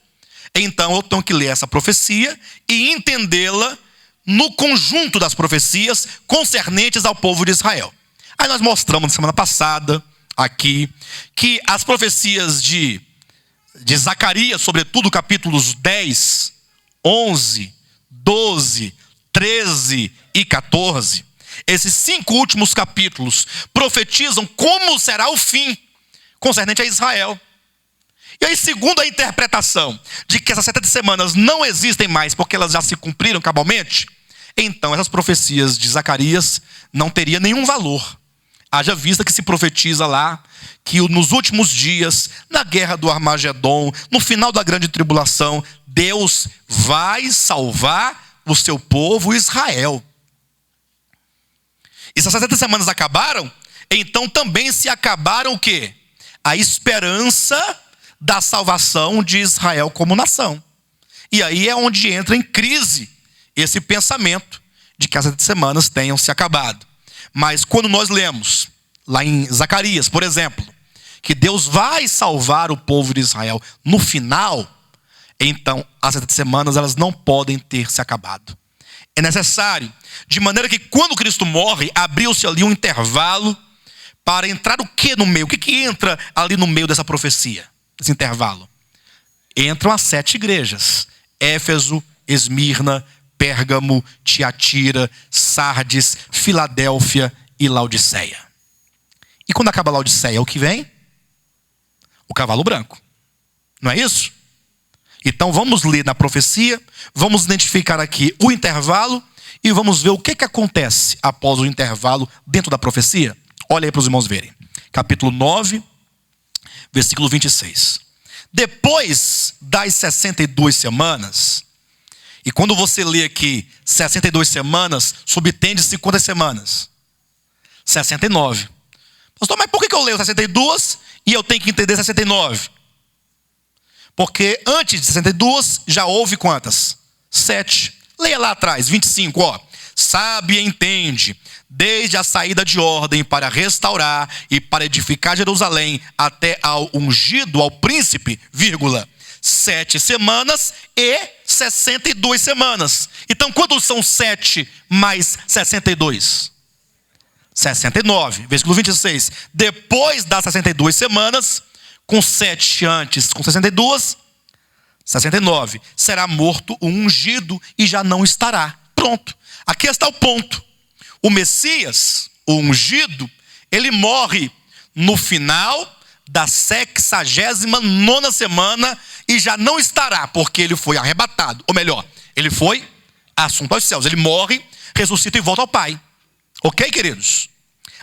então eu tenho que ler essa profecia e entendê-la no conjunto das profecias concernentes ao povo de Israel. Aí nós mostramos na semana passada, aqui, que as profecias de Zacarias, sobretudo capítulos 10, 11, 12, 13 e 14, esses 5 últimos capítulos profetizam como será o fim concernente a Israel. E aí, segundo a interpretação de que essas 70 semanas não existem mais porque elas já se cumpriram cabalmente, então essas profecias de Zacarias não teriam nenhum valor. Haja vista que se profetiza lá que nos últimos dias, na guerra do Armagedon, no final da grande tribulação, Deus vai salvar o seu povo Israel. E se as 70 semanas acabaram, então também se acabaram o quê? A esperança da salvação de Israel como nação. E aí é onde entra em crise esse pensamento de que as 70 semanas tenham se acabado. Mas quando nós lemos, lá em Zacarias, por exemplo, que Deus vai salvar o povo de Israel no final, então as 70 semanas elas não podem ter se acabado. É necessário, de maneira que quando Cristo morre, abriu-se ali um intervalo para entrar o que no meio? O que entra ali no meio dessa profecia, desse intervalo? Entram as 7 igrejas: Éfeso, Esmirna, Pérgamo, Tiatira, Sardes, Filadélfia e Laodiceia. E quando acaba Laodiceia, o que vem? O cavalo branco. Não é isso? Então vamos ler na profecia, vamos identificar aqui o intervalo e vamos ver o que acontece após o intervalo dentro da profecia. Olha aí para os irmãos verem. Capítulo 9, versículo 26. Depois das 62 semanas, e quando você lê aqui 62 semanas, subtende-se quantas semanas? 69. Pastor, mas por que eu leio 62 e eu tenho que entender 69? Porque antes de 62 já houve quantas? 7. Leia lá atrás, 25, ó. Sabe e entende, desde a saída de ordem para restaurar e para edificar Jerusalém, até ao ungido, ao príncipe, 7 semanas e 62 semanas. Então, quantos são 7 mais 62? 69, versículo 26. Depois das 62 semanas, com 7 antes, com 62, 69. Será morto o ungido e já não estará. Pronto. Aqui está o ponto. O Messias, o ungido, ele morre no final da 69ª semana e já não estará, porque ele foi arrebatado. Ou melhor, ele foi assunto aos céus. Ele morre, ressuscita e volta ao Pai. Ok, queridos?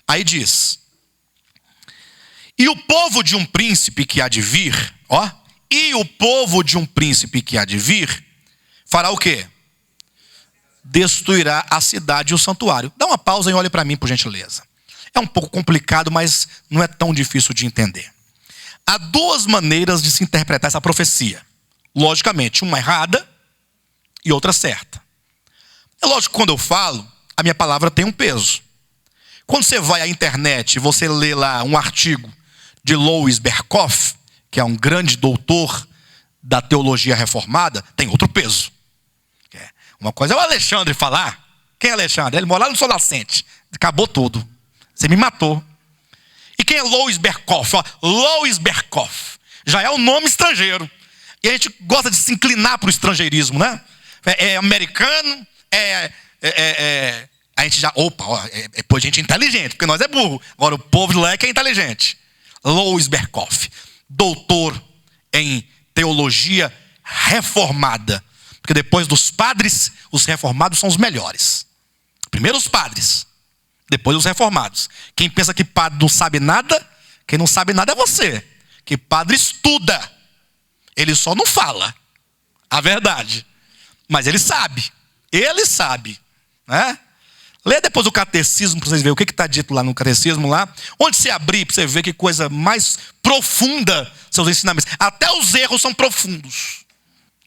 Aí diz: e o povo de um príncipe que há de vir, ó, e o povo de um príncipe que há de vir, fará o quê? Destruirá a cidade e o santuário. Dá uma pausa e olhe para mim, por gentileza. É um pouco complicado, mas não é tão difícil de entender. Há duas maneiras de se interpretar essa profecia. Logicamente, uma errada e outra certa. É lógico que quando eu falo, a minha palavra tem um peso. Quando você vai à internet e você lê lá um artigo de Louis Berkhof, que é um grande doutor da teologia reformada, tem outro peso. Uma coisa é o Alexandre falar. Quem é Alexandre? Ele mora lá no Sol Nascente. Acabou tudo. Você me matou. E quem é Louis Berkhof? Louis Berkhof já é um nome estrangeiro. E a gente gosta de se inclinar para o estrangeirismo, né? É americano, a gente já... Opa, é gente inteligente, porque nós é burro. Agora o povo de lá é que é inteligente. Louis Berkhof, doutor em teologia reformada. Porque depois dos padres, os reformados são os melhores. Primeiro os padres, depois os reformados. Quem pensa que padre não sabe nada, quem não sabe nada é você. Que padre estuda, ele só não fala a verdade, mas ele sabe, né? Lê depois o catecismo para vocês verem o que está dito lá no catecismo lá. Onde você abrir para você ver que coisa mais profunda seus ensinamentos. Até os erros são profundos.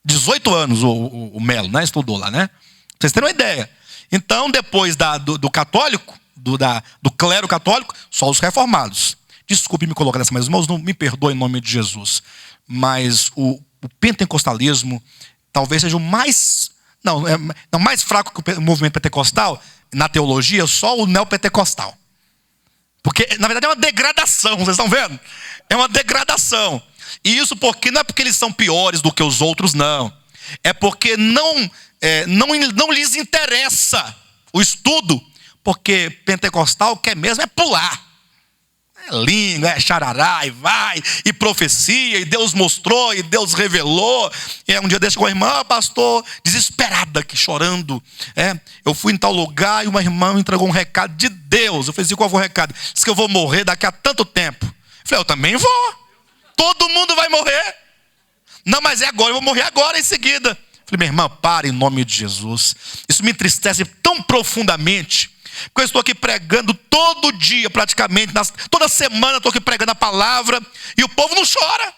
18 anos o Melo, né? Estudou lá, né? Pra vocês terem uma ideia. Então, depois do católico, do clero católico, só os reformados. Desculpe me colocar dessa, mas irmãos, não me perdoem em nome de Jesus. Mas o pentecostalismo talvez seja o mais... Não, mais fraco que o movimento pentecostal, na teologia, só o neopentecostal. Porque, na verdade, é uma degradação, vocês estão vendo? É uma degradação. E isso porque não é porque eles são piores do que os outros, não. É porque não lhes interessa o estudo, porque pentecostal quer mesmo é pular. É língua, é xarará, e vai, e profecia, e Deus mostrou, e Deus revelou. E um dia desse com a irmã, pastor, desesperada aqui, chorando. Eu fui em tal lugar e uma irmã me entregou um recado de Deus. Eu falei assim, qual foi o recado? Disse que eu vou morrer daqui a tanto tempo. Eu falei, eu também vou. Todo mundo vai morrer. Não, mas é agora, eu vou morrer agora em seguida. Falei, minha irmã, para em nome de Jesus. Isso me entristece tão profundamente, porque eu estou aqui pregando todo dia, praticamente, toda semana eu estou aqui pregando a palavra, e o povo não chora.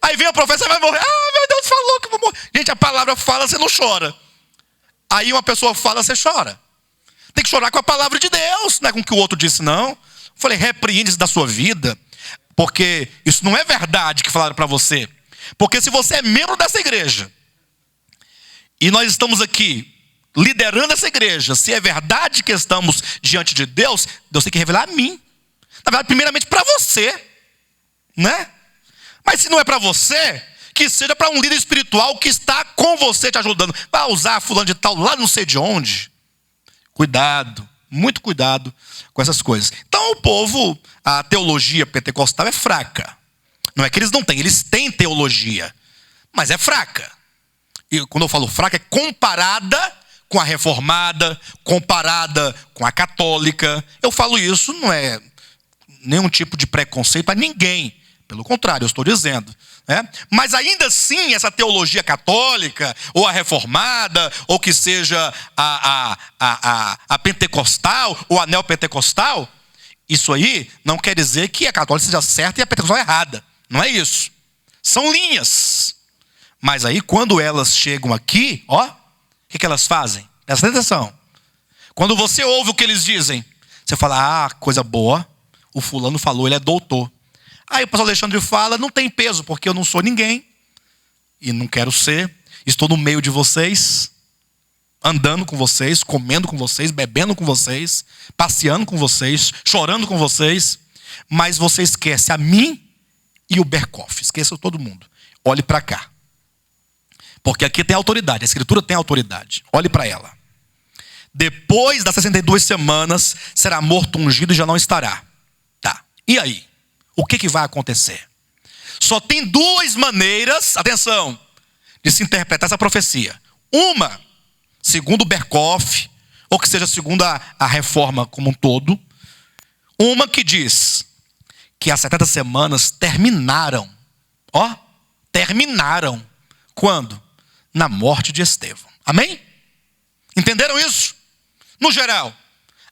Aí vem a profecia, vai morrer. Ah, meu Deus falou que eu vou morrer. Gente, a palavra fala, você não chora. Aí uma pessoa fala, você chora. Tem que chorar com a palavra de Deus, não é com o que o outro disse, não. Eu falei, repreende-se da sua vida. Porque isso não é verdade que falaram para você. Porque se você é membro dessa igreja, e nós estamos aqui liderando essa igreja, se é verdade que estamos diante de Deus, Deus tem que revelar a mim. Na verdade, primeiramente para você, né? Mas se não é para você, que seja para um líder espiritual que está com você te ajudando. Vai usar fulano de tal lá não sei de onde. Cuidado. Muito cuidado com essas coisas. Então o povo, a teologia pentecostal é fraca. Não é que eles não têm, eles têm teologia, mas é fraca. E quando eu falo fraca, é comparada com a reformada, comparada com a católica. Eu falo isso, não é nenhum tipo de preconceito para ninguém. Pelo contrário, eu estou dizendo. Mas ainda assim, essa teologia católica, ou a reformada, ou que seja a pentecostal, ou a neopentecostal, Isso aí não quer dizer que a católica seja certa e a pentecostal errada. Não é isso. São linhas. Mas aí quando elas chegam aqui, ó, o que elas fazem? Presta atenção. Quando você ouve o que eles dizem, você fala, coisa boa, o fulano falou, ele é doutor. Aí o pastor Alexandre fala, não tem peso, porque eu não sou ninguém. E não quero ser. Estou no meio de vocês, andando com vocês, comendo com vocês, bebendo com vocês, passeando com vocês, chorando com vocês. Mas você esquece a mim e o Berkoff. Esqueça todo mundo. Olhe para cá. Porque aqui tem autoridade, a escritura tem autoridade. Olhe para ela. Depois das 62 semanas, será morto, ungido e já não estará. Tá, e aí? O que vai acontecer? Só tem duas maneiras, atenção, de se interpretar essa profecia. Uma, segundo Berkoff, ou que seja segundo a reforma como um todo. Uma que diz que as 70 semanas terminaram. Ó, terminaram. Quando? Na morte de Estevão. Amém? Entenderam isso? No geral,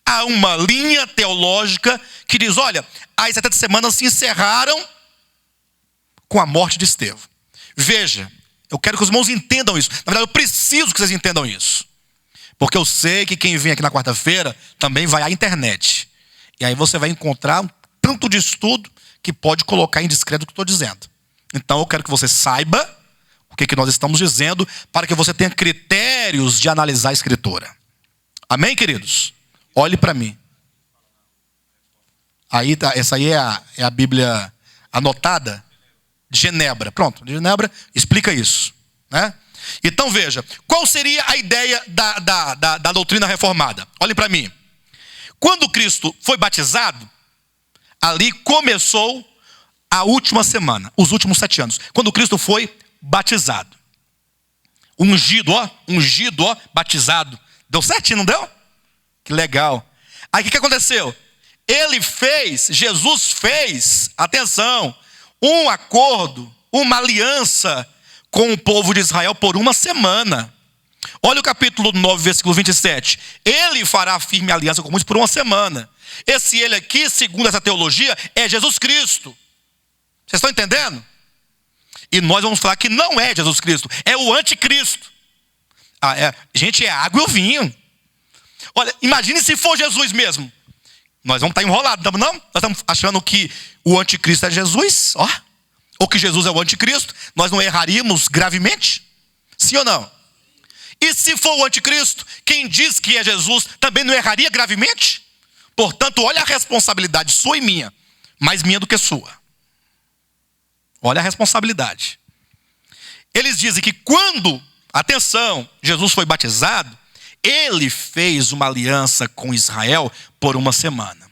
há uma linha teológica que diz, olha, as 70 semanas se encerraram com a morte de Estevão. Veja, eu quero que os irmãos entendam isso. Na verdade, eu preciso que vocês entendam isso. Porque eu sei que quem vem aqui na quarta-feira também vai à internet. E aí você vai encontrar um tanto de estudo que pode colocar em descrédito o que eu estou dizendo. Então eu quero que você saiba o que nós estamos dizendo, para que você tenha critérios de analisar a escritura. Amém, queridos? Olhe para mim. Aí tá, essa aí é a Bíblia anotada de Genebra. Pronto, de Genebra explica isso, né? Então veja, qual seria a ideia da doutrina reformada? Olhem para mim. Quando Cristo foi batizado, ali começou a última semana, os últimos 7 anos. Quando Cristo foi batizado. Ungido, ó, batizado. Deu certinho, não deu? Que legal. Aí o que aconteceu? Jesus fez, atenção, um acordo, uma aliança com o povo de Israel por uma semana. Olha o capítulo 9, versículo 27. Ele fará firme aliança com muitos por uma semana. Esse ele aqui, segundo essa teologia, é Jesus Cristo. Vocês estão entendendo? E nós vamos falar que não é Jesus Cristo, é o anticristo. Gente, é água e o vinho. Olha, imagine se for Jesus mesmo. Nós vamos estar enrolados, não? Nós estamos achando que o anticristo é Jesus, ó. Ou que Jesus é o anticristo. Nós não erraríamos gravemente? Sim ou não? E se for o anticristo, quem diz que é Jesus também não erraria gravemente? Portanto, olha a responsabilidade sua e minha, mais minha do que sua. Olha a responsabilidade. Eles dizem que quando, atenção, Jesus foi batizado, ele fez uma aliança com Israel por uma semana.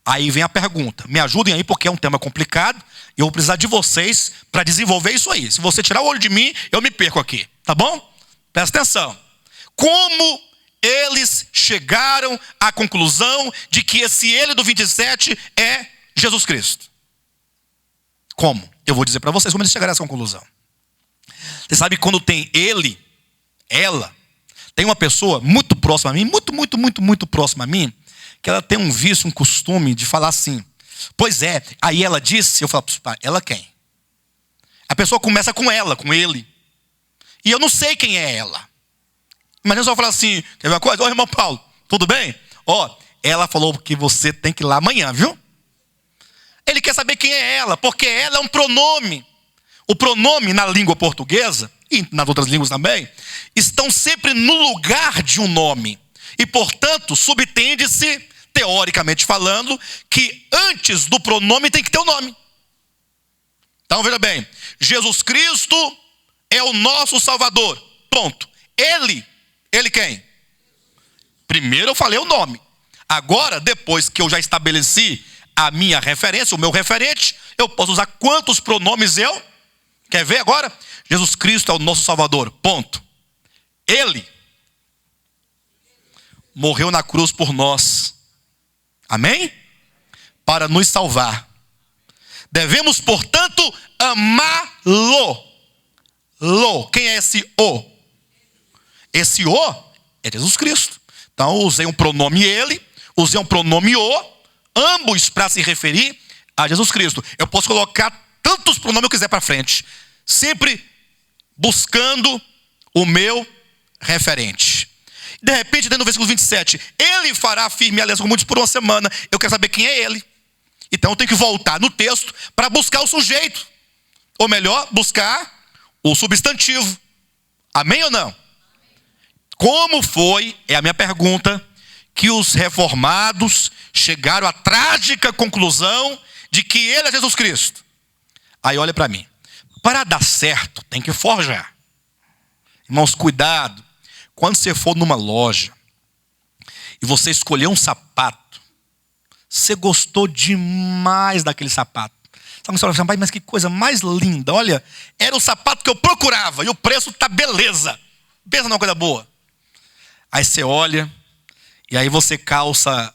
Aí vem a pergunta, me ajudem aí porque é um tema complicado, e eu vou precisar de vocês para desenvolver isso aí. Se você tirar o olho de mim, eu me perco aqui, tá bom? Presta atenção. Como eles chegaram à conclusão de que esse ele do 27 é Jesus Cristo? Como? Eu vou dizer para vocês como eles chegaram a essa conclusão. Você sabe quando tem ele, ela, tem uma pessoa muito próxima a mim, muito próxima a mim, que ela tem um vício, um costume de falar assim, pois é, aí ela disse, eu falo, ela quem? A pessoa começa com ela, com ele, e eu não sei quem é ela. Imagina só falar assim, quer ver uma coisa? Ô irmão Paulo, tudo bem? Ela falou que você tem que ir lá amanhã, viu? Ele quer saber quem é ela, porque ela é um pronome. O pronome na língua portuguesa, e nas outras línguas também, estão sempre no lugar de um nome. E, portanto, subtende-se, teoricamente falando, que antes do pronome tem que ter o nome. Então, veja bem, Jesus Cristo é o nosso Salvador. Ponto. Ele quem? Primeiro eu falei o nome. Agora, depois que eu já estabeleci a minha referência, o meu referente, eu posso usar quantos pronomes eu? Quer ver agora? Jesus Cristo é o nosso Salvador, ponto. Ele morreu na cruz por nós, amém? Para nos salvar. Devemos, portanto, amá-lo. Quem é esse o? Esse o é Jesus Cristo. Então eu usei um pronome ele, usei um pronome o, ambos para se referir a Jesus Cristo. Eu posso colocar tantos pronomes eu quiser para frente, sempre buscando o meu referente. De repente, dentro do versículo 27, ele fará firme a aliança com muitos por uma semana. Eu quero saber quem é ele. Então eu tenho que voltar no texto para buscar o sujeito. Ou melhor, buscar o substantivo. Amém ou não? Como foi, é a minha pergunta, que os reformados chegaram à trágica conclusão de que ele é Jesus Cristo? Aí olha para mim. Para dar certo, tem que forjar. Irmãos, cuidado. Quando você for numa loja e você escolher um sapato, você gostou demais daquele sapato. Sabe, você fala, mas que coisa mais linda. Olha, era o sapato que eu procurava e o preço tá beleza. Pensa numa coisa boa. Aí você olha e aí você calça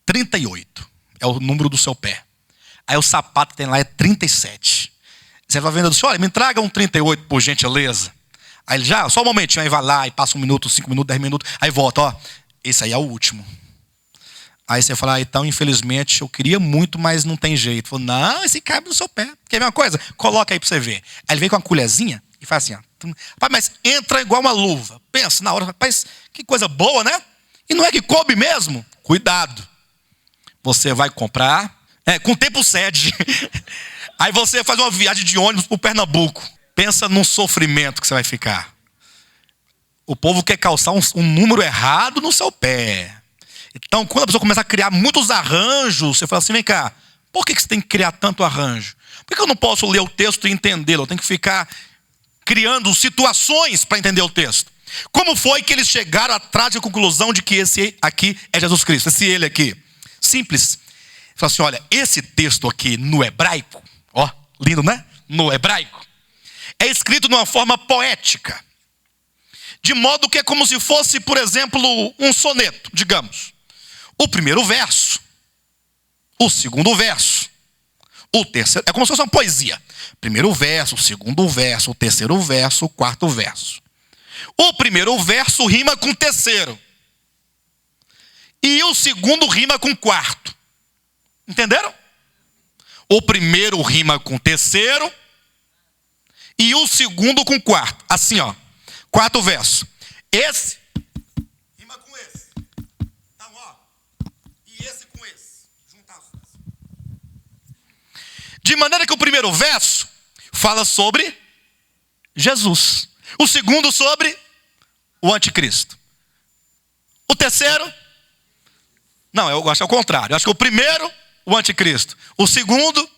38. É o número do seu pé. Aí o sapato que tem lá é 37. Você vai vendo assim, olha, me traga um 38 por gentileza. Aí ele já, só um momentinho, aí vai lá e passa 1 minuto, 5 minutos, 10 minutos. Aí volta, ó, esse aí é o último. Aí você fala, então infelizmente eu queria muito, mas não tem jeito. Falo, não, esse cabe no seu pé. Quer ver uma coisa? Coloca aí pra você ver. Aí ele vem com uma colherzinha e faz assim, ó. Rapaz, mas entra igual uma luva. Pensa na hora, rapaz, que coisa boa, né? E não é que coube mesmo? Cuidado. Você vai comprar, com o tempo cede. Aí você faz uma viagem de ônibus pro Pernambuco. Pensa num sofrimento que você vai ficar. O povo quer calçar um número errado no seu pé. Então, quando a pessoa começa a criar muitos arranjos, você fala assim, vem cá, por que você tem que criar tanto arranjo? Por que eu não posso ler o texto e entendê-lo? Eu tenho que ficar criando situações para entender o texto. Como foi que eles chegaram à trágica conclusão de que esse aqui é Jesus Cristo? Esse ele aqui. Simples. Fala assim, olha, esse texto aqui no hebraico, ó, lindo, né? No hebraico. É escrito de uma forma poética. De modo que é como se fosse, por exemplo, um soneto, digamos. O primeiro verso, o segundo verso, o terceiro, é como se fosse uma poesia. Primeiro verso, o segundo verso, o terceiro verso, o quarto verso. O primeiro verso rima com o terceiro. E o segundo rima com o quarto. Entenderam? O primeiro rima com o terceiro. E o segundo com o quarto. Assim, ó. Quarto verso. Esse rima com esse. Então, ó. E esse com esse. Juntar os dois. De maneira que o primeiro verso fala sobre Jesus. O segundo sobre o anticristo. O terceiro... Não, eu acho que é o contrário. Eu acho que o primeiro, o anticristo. O segundo,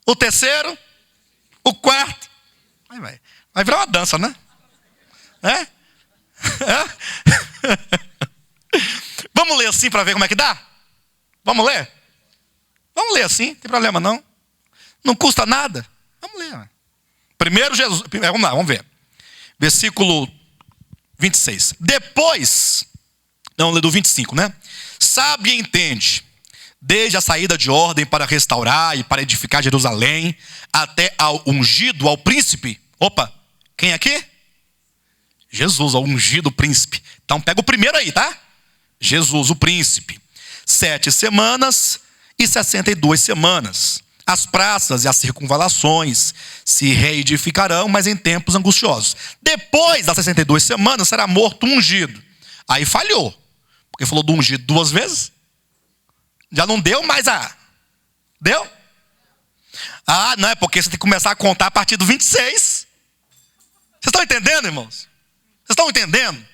o terceiro, o quarto... Vai virar uma dança, né? Vamos ler assim para ver como é que dá? Vamos ler? Vamos ler assim, não tem problema não. Não custa nada. Vamos ler. Primeiro Jesus, vamos lá, vamos ver. Versículo 26. Depois, não, lê do 25, né? Sabe e entende, desde a saída de ordem para restaurar e para edificar Jerusalém, até ao ungido, ao príncipe. Opa, quem é aqui? Jesus, ao ungido príncipe. Então pega o primeiro aí, tá? Jesus, o príncipe. 7 semanas e 62 semanas. As praças e as circunvalações se reedificarão, mas em tempos angustiosos. Depois das 62 semanas será morto um ungido. Aí falhou, porque falou do ungido 2 vezes. Já não deu mais a... Deu? Ah, não, é porque você tem que começar a contar a partir do 26. Vocês estão entendendo, irmãos? Vocês estão entendendo?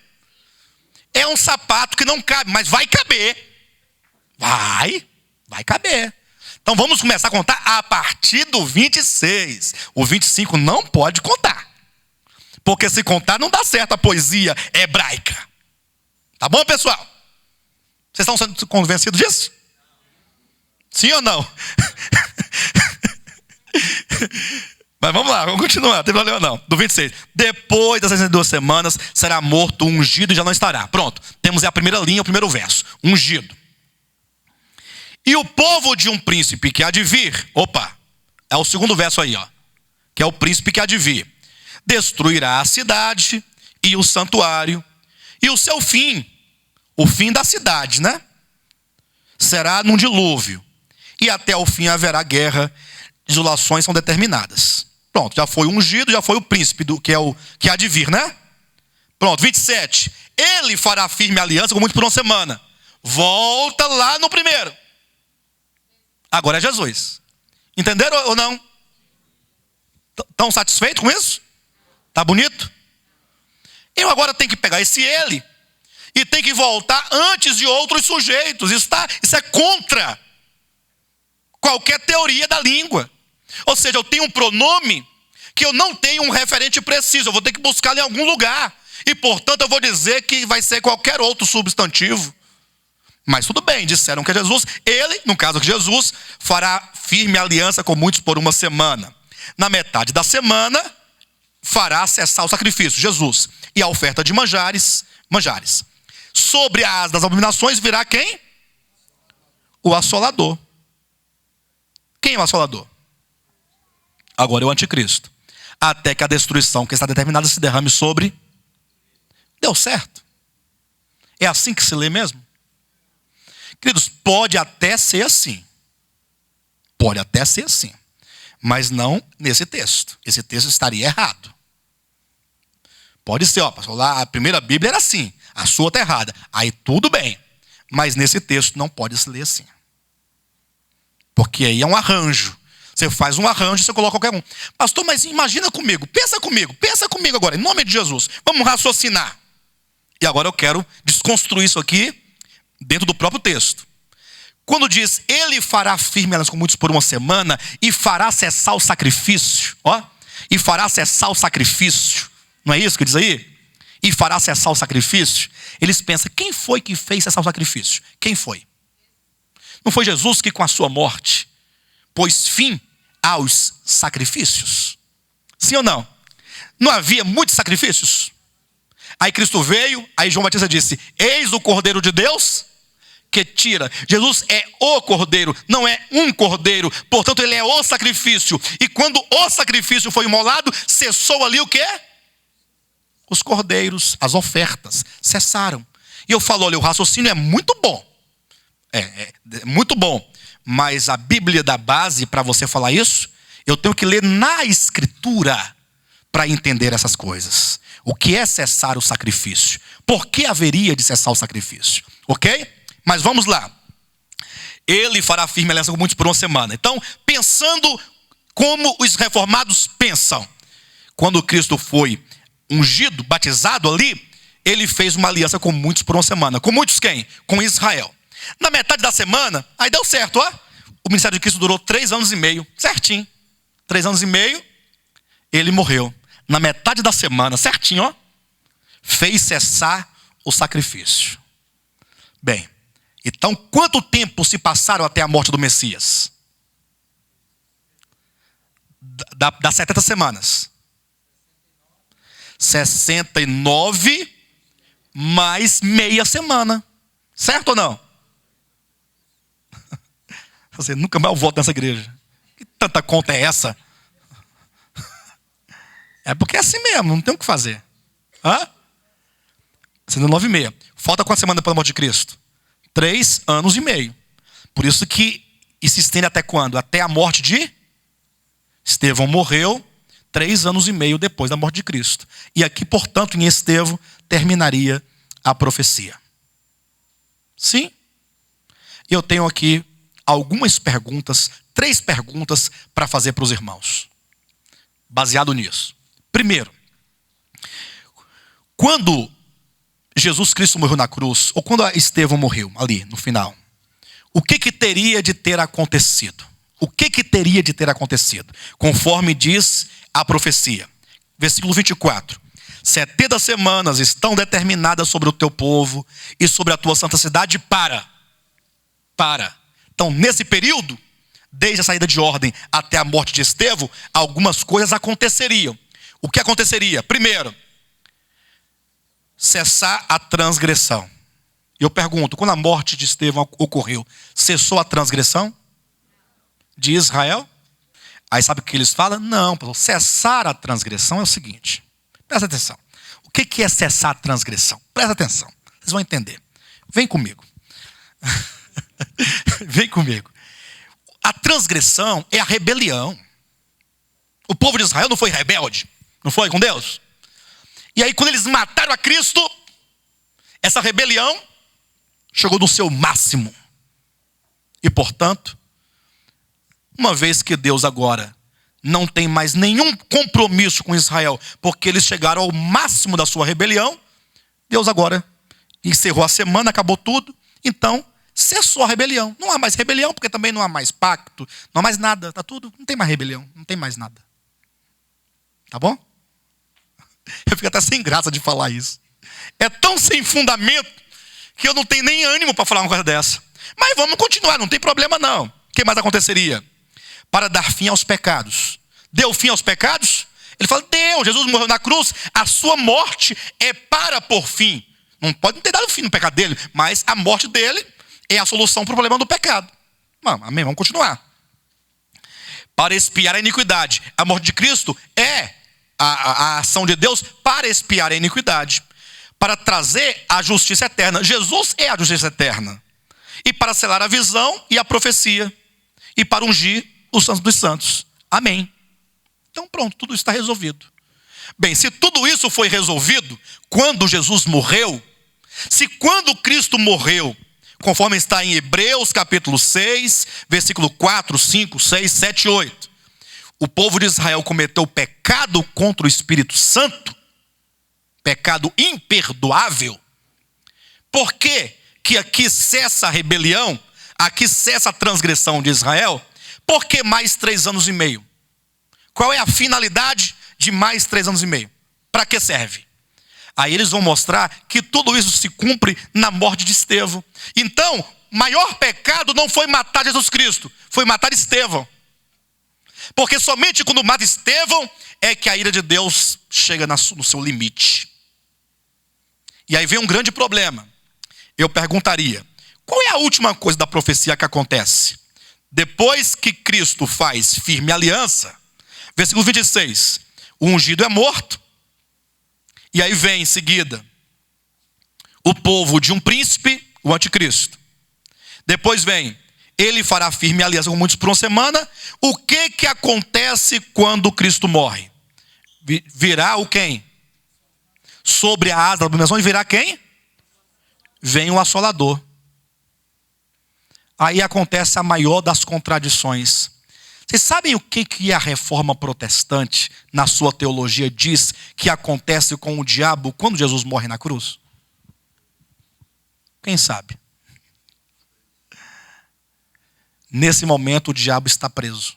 É um sapato que não cabe, mas vai caber. Vai caber. Então vamos começar a contar a partir do 26. O 25 não pode contar. Porque se contar não dá certo a poesia hebraica. Tá bom, pessoal? Vocês estão sendo convencidos disso? Sim ou não? Mas vamos lá, vamos continuar, não tem problema não. Do 26. Depois das 62 semanas será morto, ungido e já não estará. Pronto, temos a primeira linha, o primeiro verso. Ungido. E o povo de um príncipe que há de vir, opa, é o segundo verso aí, ó, que é o príncipe que há de vir, destruirá a cidade e o santuário, e o seu fim, o fim da cidade, né? será num dilúvio. E até o fim haverá guerra, desolações são determinadas. Pronto, já foi ungido, já foi o príncipe do que é o que há de vir, né? Pronto, 27. Ele fará firme aliança com muitos por uma semana. Volta lá no primeiro. Agora é Jesus. Entenderam ou não? Estão satisfeitos com isso? Tá bonito? Eu agora tenho que pegar esse ele e tem que voltar antes de outros sujeitos. Isso é contra qualquer teoria da língua. Ou seja, eu tenho um pronome que eu não tenho um referente preciso. Eu vou ter que buscar em algum lugar. E, portanto, eu vou dizer que vai ser qualquer outro substantivo. Mas tudo bem, disseram que é Jesus. Ele, no caso de Jesus, fará firme aliança com muitos por uma semana. Na metade da semana, fará cessar o sacrifício, Jesus. E a oferta de manjares. Sobre as das abominações virá quem? O assolador. Quem é o assolador? Agora é o anticristo. Até que a destruição que está determinada se derrame sobre. Deu certo? É assim que se lê mesmo? Queridos, pode até ser assim. Pode até ser assim. Mas não nesse texto. Esse texto estaria errado. Pode ser, pastor, lá a primeira Bíblia era assim. A sua está errada. Aí tudo bem. Mas nesse texto não pode se ler assim. Porque aí é um arranjo. Você faz um arranjo e você coloca qualquer um. Pastor, mas imagina comigo. Pensa comigo agora. Em nome de Jesus. Vamos raciocinar. E agora eu quero desconstruir isso aqui dentro do próprio texto. Quando diz, ele fará firme elas com muitos por uma semana e fará cessar o sacrifício. E fará cessar o sacrifício. Não é isso que diz aí? E fará cessar o sacrifício. Eles pensam, quem foi que fez cessar o sacrifício? Quem foi? Não foi Jesus que com a sua morte pôs fim aos sacrifícios? Sim ou não? Não havia muitos sacrifícios? Aí Cristo veio, aí João Batista disse, eis o Cordeiro de Deus que tira. Jesus é o Cordeiro, não é um Cordeiro. Portanto, ele é o sacrifício. E quando o sacrifício foi imolado, cessou ali o quê? Os cordeiros, as ofertas, cessaram. E eu falo, olha, o raciocínio é muito bom. É muito bom. Mas a Bíblia dá base para você falar isso, eu tenho que ler na Escritura para entender essas coisas. O que é cessar o sacrifício? Por que haveria de cessar o sacrifício? Ok? Mas vamos lá. Ele fará firme aliança com muitos por uma semana. Então, pensando como os reformados pensam. Quando Cristo foi ungido, batizado ali, ele fez uma aliança com muitos por uma semana. Com muitos quem? Com Israel. Na metade da semana, aí deu certo, O ministério de Cristo durou 3 anos e meio, certinho. 3 anos e meio, ele morreu. Na metade da semana, certinho, fez cessar o sacrifício. Bem, então quanto tempo se passaram até a morte do Messias? Das 70 semanas. 69 mais meia semana. Certo ou não? Você nunca mais volta nessa igreja. Que tanta conta é essa? É porque é assim mesmo, não tem o que fazer. 69 e meia. Falta quantas semanas depois da morte de Cristo? 3 anos e meio. Por isso que se estende até quando? Até a morte de Estevão morreu 3 anos e meio depois da morte de Cristo. E aqui, portanto, em Estevão, terminaria a profecia. Sim? Eu tenho aqui algumas perguntas, 3 perguntas para fazer para os irmãos. Baseado nisso. Primeiro, quando Jesus Cristo morreu na cruz, ou quando Estevão morreu ali no final, o que teria de ter acontecido? O que teria de ter acontecido? Conforme diz a profecia. Versículo 24. 70 semanas estão determinadas sobre o teu povo e sobre a tua santa cidade para. Então, nesse período, desde a saída de ordem até a morte de Estevão, algumas coisas aconteceriam. O que aconteceria? Primeiro, cessar a transgressão. Eu pergunto, quando a morte de Estevão ocorreu, cessou a transgressão de Israel? Aí sabe o que eles falam? Não, cessar a transgressão é o seguinte. Presta atenção. O que é cessar a transgressão? Presta atenção. Vocês vão entender. Vem comigo. Vem comigo. A transgressão é a rebelião. O povo de Israel não foi rebelde? Não foi com Deus? E aí quando eles mataram a Cristo, essa rebelião chegou no seu máximo. E portanto, uma vez que Deus agora não tem mais nenhum compromisso com Israel, porque eles chegaram ao máximo da sua rebelião, Deus agora encerrou a semana, acabou tudo, então cessou a rebelião. Não há mais rebelião, porque também não há mais pacto, não há mais nada, tá tudo, não tem mais rebelião, não tem mais nada. Tá bom? Eu fico até sem graça de falar isso. É tão sem fundamento que eu não tenho nem ânimo para falar uma coisa dessa. Mas vamos continuar, não tem problema não. O que mais aconteceria? Para dar fim aos pecados. Deu fim aos pecados? Ele fala, deu, Jesus morreu na cruz, a sua morte é para pôr fim. Não pode ter dado fim no pecado dele, mas a morte dele é a solução para o problema do pecado. Amém, vamos continuar. Para expiar a iniquidade. A morte de Cristo é a ação de Deus para expiar a iniquidade. Para trazer a justiça eterna. Jesus é a justiça eterna. E para selar a visão e a profecia. E para ungir os santos dos santos. Amém. Então pronto, tudo isso está resolvido. Bem, se tudo isso foi resolvido quando Jesus morreu, se quando Cristo morreu, conforme está em Hebreus capítulo 6, versículo 4, 5, 6, 7 e 8, o povo de Israel cometeu pecado contra o Espírito Santo, pecado imperdoável, por que que aqui cessa a rebelião, aqui cessa a transgressão de Israel? Por que mais 3 anos e meio? Qual é a finalidade de mais 3 anos e meio? Para que serve? Aí eles vão mostrar que tudo isso se cumpre na morte de Estevão. Então, maior pecado não foi matar Jesus Cristo, foi matar Estevão. Porque somente quando mata Estevão é que a ira de Deus chega no seu limite. E aí vem um grande problema. Eu perguntaria, qual é a última coisa da profecia que acontece? Depois que Cristo faz firme aliança, versículo 26, o ungido é morto. E aí vem em seguida o povo de um príncipe, o anticristo. Depois vem, ele fará firme aliança com muitos por uma semana. O que acontece quando Cristo morre? Virá o quem? Sobre a asa da abominação, e virá quem? Vem o assolador. Aí acontece a maior das contradições. Vocês sabem o que a reforma protestante, na sua teologia, diz que acontece com o diabo quando Jesus morre na cruz? Quem sabe? Nesse momento o diabo está preso.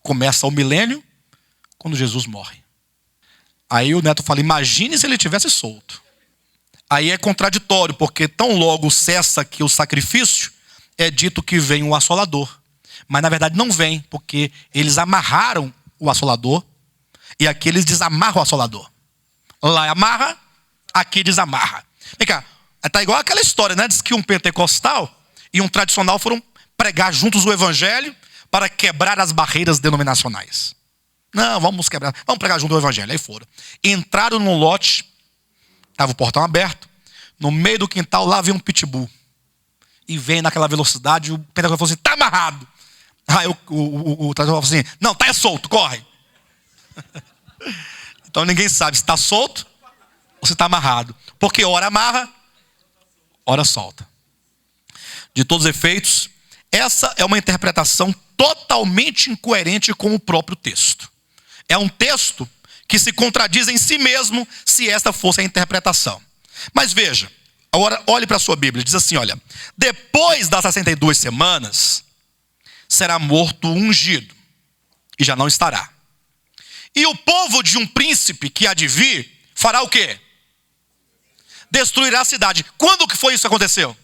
Começa o milênio, quando Jesus morre. Aí o Neto fala, imagine se ele tivesse solto. Aí é contraditório, porque tão logo cessa aqui o sacrifício, é dito que vem o assolador. Mas na verdade não vem, porque eles amarraram o assolador, e aqui eles desamarram o assolador. Lá amarra, aqui desamarra. Vem cá, está igual aquela história, né? Diz que um pentecostal e um tradicional foram pregar juntos o evangelho para quebrar as barreiras denominacionais. Não, vamos quebrar, vamos pregar junto o evangelho. Aí foram. Entraram num lote, estava o portão aberto, no meio do quintal lá veio um pitbull. E vem naquela velocidade, o pentecostal falou assim, está amarrado. Aí o tradicional falou assim, não, está solto, corre. Então ninguém sabe se está solto ou se está amarrado. Porque ora amarra, ora solta. De todos os efeitos, essa é uma interpretação totalmente incoerente com o próprio texto. É um texto que se contradiz em si mesmo se esta fosse a interpretação. Mas veja, agora olhe para a sua Bíblia, diz assim, olha, depois das 62 semanas, será morto o ungido, e já não estará. E o povo de um príncipe que há de vir, fará o quê? Destruirá a cidade. Quando que foi isso que aconteceu?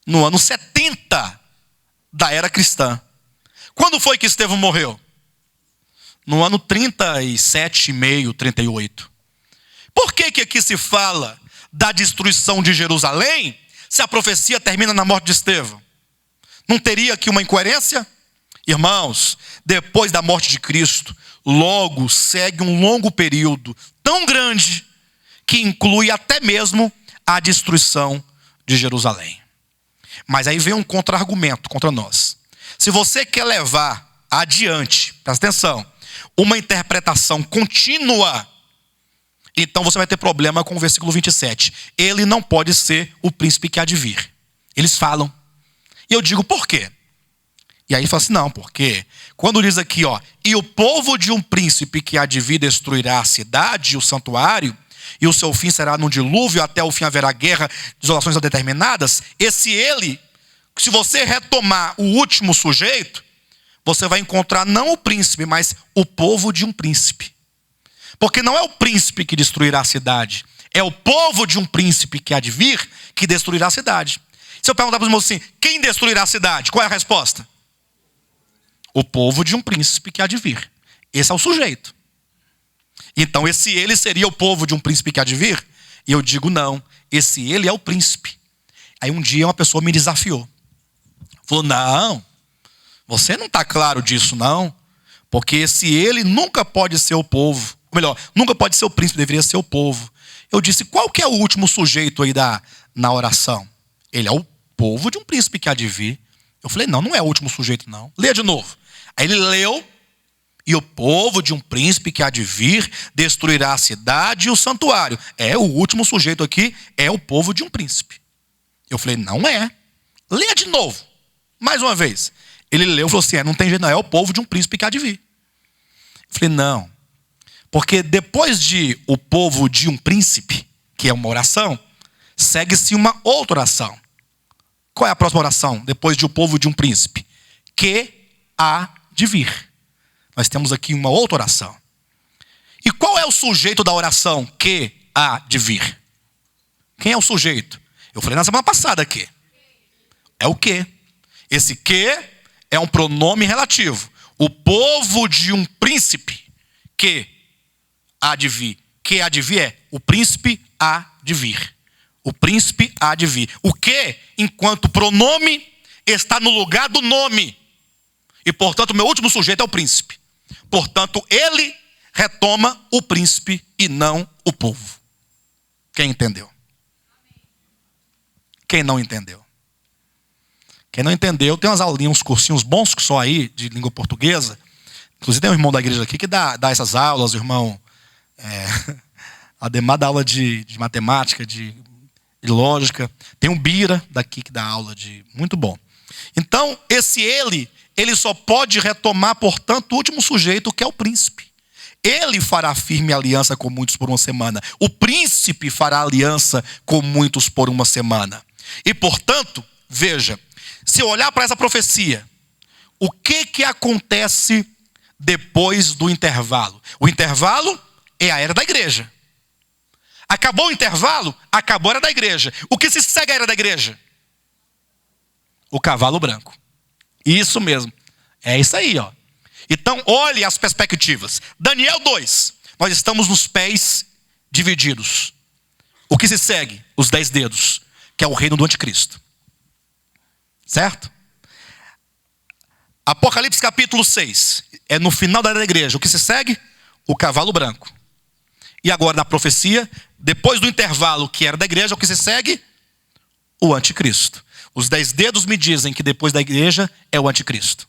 No ano 70 da era cristã. Quando foi que Estevão morreu? No ano 37,5, 38. Por que aqui se fala da destruição de Jerusalém, se a profecia termina na morte de Estevão? Não teria aqui uma incoerência? Irmãos, depois da morte de Cristo, logo segue um longo período tão grande que inclui até mesmo a destruição de Jerusalém. Mas aí vem um contra-argumento contra nós. Se você quer levar adiante, presta atenção, uma interpretação contínua, então você vai ter problema com o versículo 27. Ele não pode ser o príncipe que há de vir. Eles falam. E eu digo, por quê? E aí fala assim, não, porque quando diz aqui, ó, e o povo de um príncipe que há de vir destruirá a cidade e o santuário, e o seu fim será num dilúvio, até o fim haverá guerra, desolações indeterminadas. Esse ele, se você retomar o último sujeito, você vai encontrar não o príncipe, mas o povo de um príncipe. Porque não é o príncipe que destruirá a cidade, é o povo de um príncipe que há de vir que destruirá a cidade. Se eu perguntar para os irmãos assim, quem destruirá a cidade? Qual é a resposta? O povo de um príncipe que há de vir. Esse é o sujeito. Então esse ele seria o povo de um príncipe que há de vir? E eu digo não, esse ele é o príncipe. Aí um dia uma pessoa me desafiou. Falou, não, você não está claro disso não. Porque esse ele nunca pode ser o povo. Ou melhor, nunca pode ser o príncipe, deveria ser o povo. Eu disse, qual que é o último sujeito aí na oração? Ele é o povo de um príncipe que há de vir. Eu falei, não é o último sujeito não. Leia de novo. Aí ele leu, e o povo de um príncipe que há de vir destruirá a cidade e o santuário. É, o último sujeito aqui é o povo de um príncipe. Eu falei, não é. Leia de novo. Mais uma vez. Ele leu e falou assim, não tem jeito não, é o povo de um príncipe que há de vir. Eu falei, não. Porque depois de o povo de um príncipe, que é uma oração, segue-se uma outra oração. Qual é a próxima oração? Depois de o povo de um príncipe. Que há de vir. Nós temos aqui uma outra oração. E qual é o sujeito da oração que há de vir? Quem é o sujeito? Eu falei na semana passada aqui. É o que? Esse que é um pronome relativo. O povo de um príncipe que há de vir. Que há de vir é o príncipe há de vir. O príncipe há de vir. O que, enquanto pronome, está no lugar do nome. E, portanto, o meu último sujeito é o príncipe. Portanto, ele retoma o príncipe e não o povo. Quem entendeu? Quem não entendeu? Quem não entendeu, tem umas aulinhas, uns cursinhos bons só aí, de língua portuguesa. Inclusive tem um irmão da igreja aqui que dá essas aulas, o irmão Ademar dá aula de matemática, de lógica. Tem um Bira daqui que dá aula de... Muito bom. Então, esse ele só pode retomar, portanto, o último sujeito, que é o príncipe. Ele fará firme aliança com muitos por uma semana. O príncipe fará aliança com muitos por uma semana. E, portanto, veja, se eu olhar para essa profecia, o que acontece depois do intervalo? O intervalo é a era da igreja. Acabou o intervalo, acabou a era da igreja. O que se segue à era da igreja? O cavalo branco. Isso mesmo. É isso aí, ó. Então, olhe as perspectivas. Daniel 2. Nós estamos nos pés divididos. O que se segue? Os 10 dedos, que é o reino do anticristo. Certo? Apocalipse capítulo 6. É no final da era da igreja. O que se segue? O cavalo branco. E agora na profecia, depois do intervalo que era da igreja, o que se segue? O anticristo. Os 10 dedos me dizem que depois da igreja é o anticristo.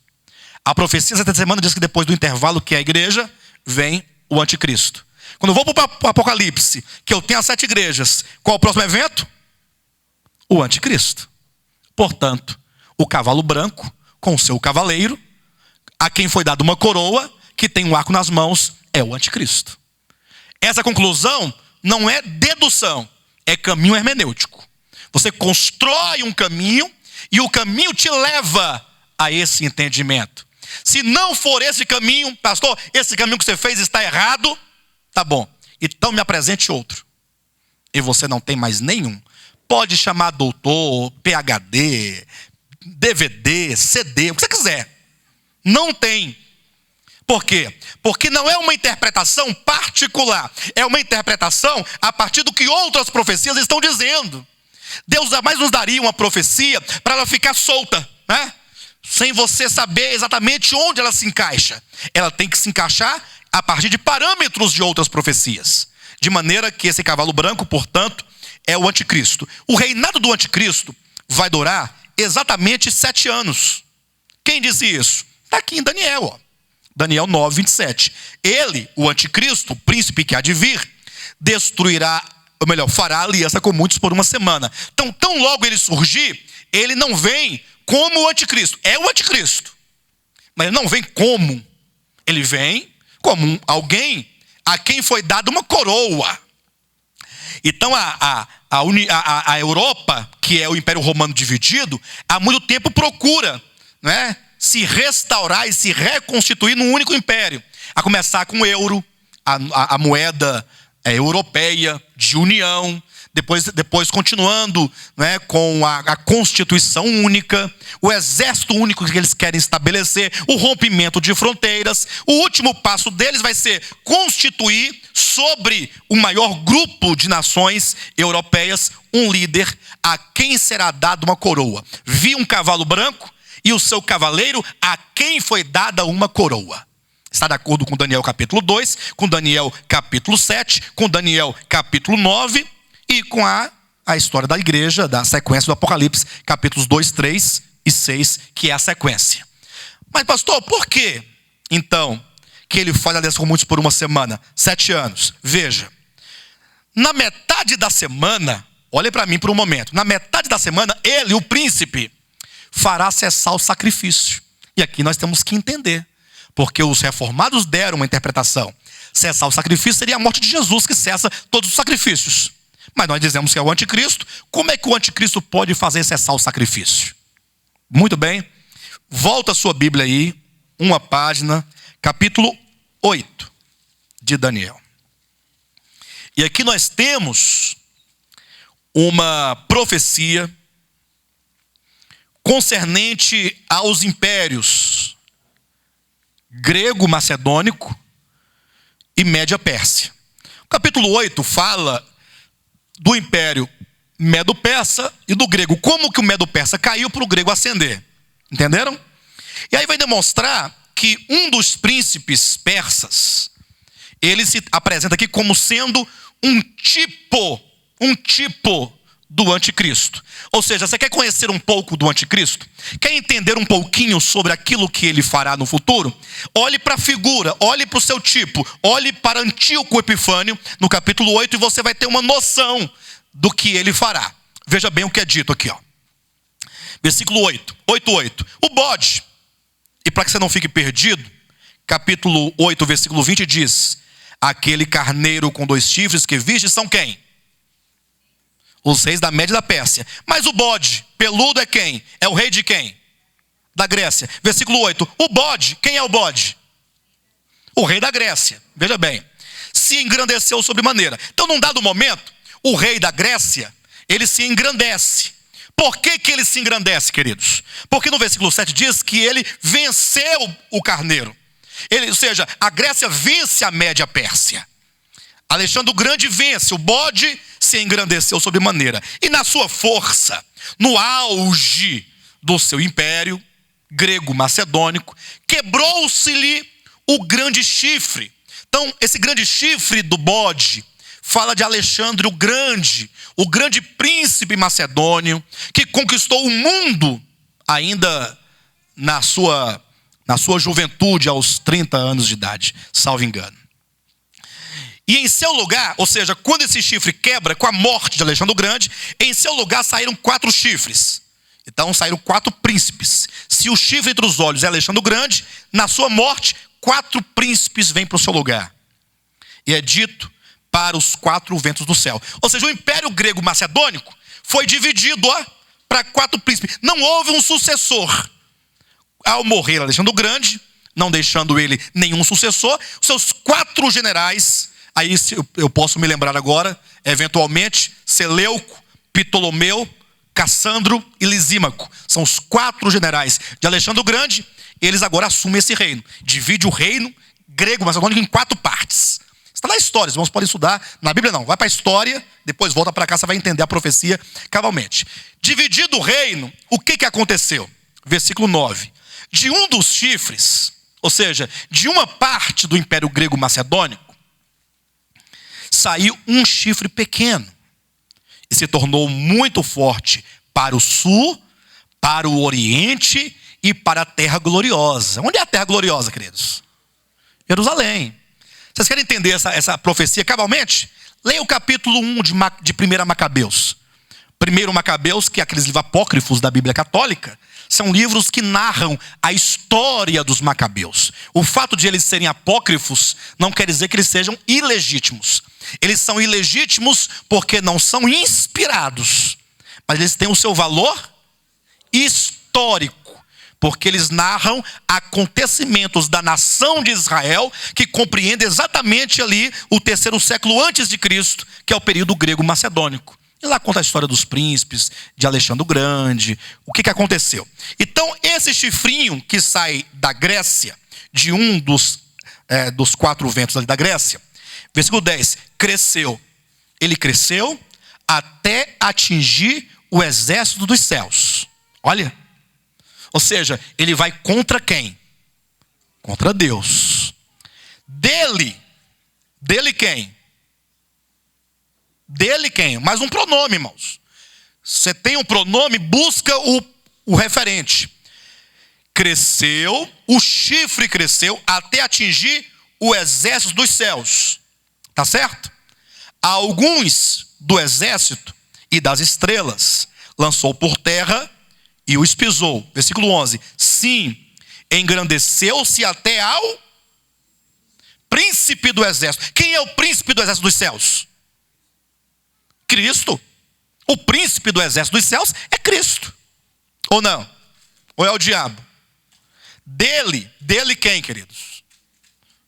A profecia essa semana diz que depois do intervalo que é a igreja, vem o anticristo. Quando eu vou para o Apocalipse, que eu tenho as 7 igrejas, qual é o próximo evento? O anticristo. Portanto, o cavalo branco, com o seu cavaleiro, a quem foi dada uma coroa, que tem um arco nas mãos, é o anticristo. Essa conclusão não é dedução, é caminho hermenêutico. Você constrói um caminho e o caminho te leva a esse entendimento. Se não for esse caminho, pastor, esse caminho que você fez está errado, tá bom, então me apresente outro. E você não tem mais nenhum. Pode chamar doutor, PhD, DVD, CD, o que você quiser. Não tem. Por quê? Porque não é uma interpretação particular. É uma interpretação a partir do que outras profecias estão dizendo. Deus jamais nos daria uma profecia para ela ficar solta, né? Sem você saber exatamente onde ela se encaixa. Ela tem que se encaixar a partir de parâmetros de outras profecias. De maneira que esse cavalo branco, portanto, é o anticristo. O reinado do anticristo vai durar exatamente 7 anos. Quem disse isso? Está aqui em Daniel, ó. Daniel 9, 27. Ele, o anticristo, o príncipe que há de vir, destruirá, ou melhor, fará aliança com muitos por uma semana. Então, tão logo ele surgir, ele não vem como o anticristo. É o anticristo. Mas ele não vem como. Ele vem como alguém a quem foi dada uma coroa. Então, a Europa, que é o Império Romano dividido, há muito tempo procura, né, se restaurar e se reconstituir num único império. A começar com o euro, a moeda europeia de união, depois continuando, né, com a Constituição única, o exército único que eles querem estabelecer, o rompimento de fronteiras. O último passo deles vai ser constituir sobre o maior grupo de nações europeias um líder a quem será dada uma coroa. Vi um cavalo branco e o seu cavaleiro a quem foi dada uma coroa. Está de acordo com Daniel capítulo 2, com Daniel capítulo 7, com Daniel capítulo 9 e com a história da igreja, da sequência do Apocalipse, capítulos 2, 3 e 6, que é a sequência. Mas pastor, por que então que ele faz aliança com muitos por uma semana? 7 anos. Veja, na metade da semana, olhe para mim por um momento, na metade da semana, ele, o príncipe, fará cessar o sacrifício. E aqui nós temos que entender, porque os reformados deram uma interpretação. Cessar o sacrifício seria a morte de Jesus, que cessa todos os sacrifícios. Mas nós dizemos que é o anticristo. Como é que o anticristo pode fazer cessar o sacrifício? Muito bem. Volta a sua Bíblia aí, uma página, capítulo 8 de Daniel. E aqui nós temos uma profecia concernente aos impérios grego, macedônico e Média-Pérsia. O capítulo 8 fala do império Medo-Persa e do grego. Como que o Medo-Persa caiu para o grego ascender? Entenderam? E aí vai demonstrar que um dos príncipes persas, ele se apresenta aqui como sendo um tipo do anticristo. Ou seja, você quer conhecer um pouco do anticristo? Quer entender um pouquinho sobre aquilo que ele fará no futuro? Olhe para a figura, olhe para o seu tipo, olhe para Antíoco Epifânio, no capítulo 8, e você vai ter uma noção do que ele fará. Veja bem o que é dito aqui, ó. Versículo 8, 8:8. O bode, e para que você não fique perdido, capítulo 8, versículo 20 diz: aquele carneiro com 2 chifres que viste são quem? Os reis da Média e da Pérsia. Mas o bode peludo é quem? É o rei de quem? Da Grécia. Versículo 8. O bode, quem é o bode? O rei da Grécia. Veja bem. Se engrandeceu sobremaneira. Então, num dado momento, o rei da Grécia, ele se engrandece. Por que que ele se engrandece, queridos? Porque no versículo 7 diz que ele venceu o carneiro. Ou seja, a Grécia vence a Média Pérsia. Alexandre o Grande vence, o bode se engrandeceu sobremaneira. E na sua força, no auge do seu império grego-macedônico, quebrou-se-lhe o grande chifre. Então, esse grande chifre do bode fala de Alexandre o grande príncipe macedônio, que conquistou o mundo ainda na sua juventude, aos 30 anos de idade, salvo engano. E em seu lugar, ou seja, quando esse chifre quebra com a morte de Alexandre o Grande, em seu lugar saíram 4 chifres. Então saíram 4 príncipes. Se o chifre entre os olhos é Alexandre o Grande, na sua morte, 4 príncipes vêm para o seu lugar. E é dito para os 4 ventos do céu. Ou seja, o império grego macedônico foi dividido para 4 príncipes. Não houve um sucessor. Ao morrer Alexandre o Grande, não deixando ele nenhum sucessor, os seus 4 generais, aí eu posso me lembrar agora, eventualmente, Seleuco, Ptolomeu, Cassandro e Lisímaco. São os 4 generais de Alexandre o Grande. Eles agora assumem esse reino. Divide o reino grego-macedônico em 4 partes. Está na história, os irmãos podem estudar. Na Bíblia não, vai para a história, depois volta para cá, você vai entender a profecia cabalmente. Dividido o reino, o que aconteceu? Versículo 9. De um dos chifres, ou seja, de uma parte do império grego-macedônico, saiu um chifre pequeno e se tornou muito forte para o sul, para o Oriente e para a Terra Gloriosa. Onde é a Terra Gloriosa, queridos? Jerusalém. Vocês querem entender essa profecia cabalmente? Leia o capítulo 1 de 1 Macabeus. 1 Macabeus, que é aqueles livros apócrifos da Bíblia Católica, são livros que narram a história dos Macabeus. O fato de eles serem apócrifos não quer dizer que eles sejam ilegítimos. Eles são ilegítimos porque não são inspirados. Mas eles têm o seu valor histórico, porque eles narram acontecimentos da nação de Israel que compreende exatamente ali o 3º século antes de Cristo, que é o período grego-macedônico. E lá conta a história dos príncipes, de Alexandre o Grande, o que aconteceu. Então, esse chifrinho que sai da Grécia, de um dos 4 ventos ali da Grécia, versículo 10, cresceu. Ele cresceu até atingir o exército dos céus. Olha. Ou seja, ele vai contra quem? Contra Deus. Dele quem? Dele quem? Mais um pronome, irmãos. Você tem um pronome, busca o referente. Cresceu, o chifre cresceu até atingir o exército dos céus. Tá certo? Alguns do exército e das estrelas lançou por terra e o espisou. Versículo 11. Sim, engrandeceu-se até ao príncipe do exército. Quem é o príncipe do exército dos céus? Cristo. O príncipe do exército dos céus é Cristo. Ou não? Ou é o diabo? Dele quem, queridos?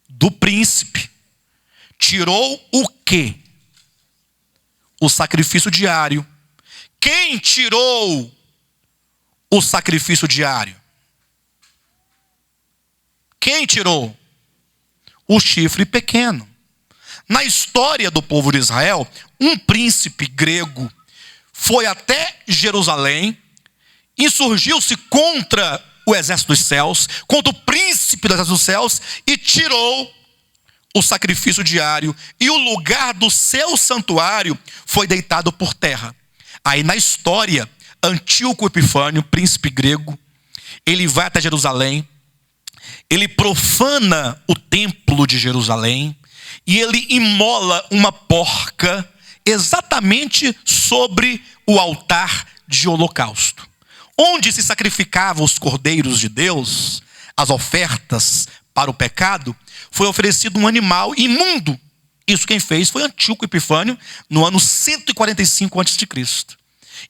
Do príncipe. Tirou o quê? O sacrifício diário. Quem tirou o sacrifício diário? Quem tirou? O chifre pequeno. Na história do povo de Israel, um príncipe grego foi até Jerusalém, insurgiu-se contra o exército dos céus, contra o príncipe do exército dos céus, e tirou o sacrifício diário, e o lugar do seu santuário foi deitado por terra. Aí na história, Antíoco Epifânio, príncipe grego, ele vai até Jerusalém, ele profana o templo de Jerusalém, e ele imola uma porca exatamente sobre o altar de holocausto. Onde se sacrificavam os cordeiros de Deus, as ofertas para o pecado, foi oferecido um animal imundo. Isso quem fez foi Antíoco Epifânio, no ano 145 a.C.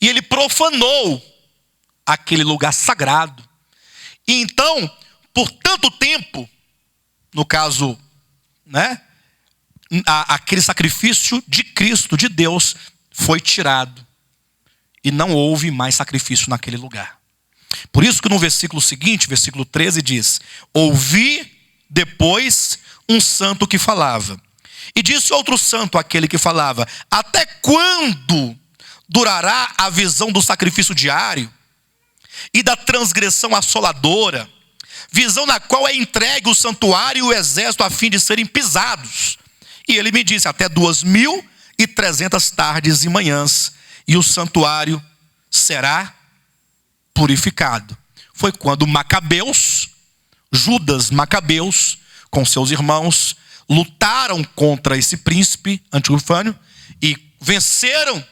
E ele profanou aquele lugar sagrado. E então, por tanto tempo, no caso, aquele sacrifício de Cristo, de Deus, foi tirado. E não houve mais sacrifício naquele lugar. Por isso que no versículo seguinte, versículo 13, diz: ouvi depois um santo que falava. E disse outro santo àquele que falava: até quando durará a visão do sacrifício diário e da transgressão assoladora, visão na qual é entregue o santuário e o exército a fim de serem pisados? E ele me disse: até 2300 tardes e manhãs, e o santuário será purificado. Foi quando Macabeus, Judas Macabeus, com seus irmãos, lutaram contra esse príncipe Antíoco Epifânio e venceram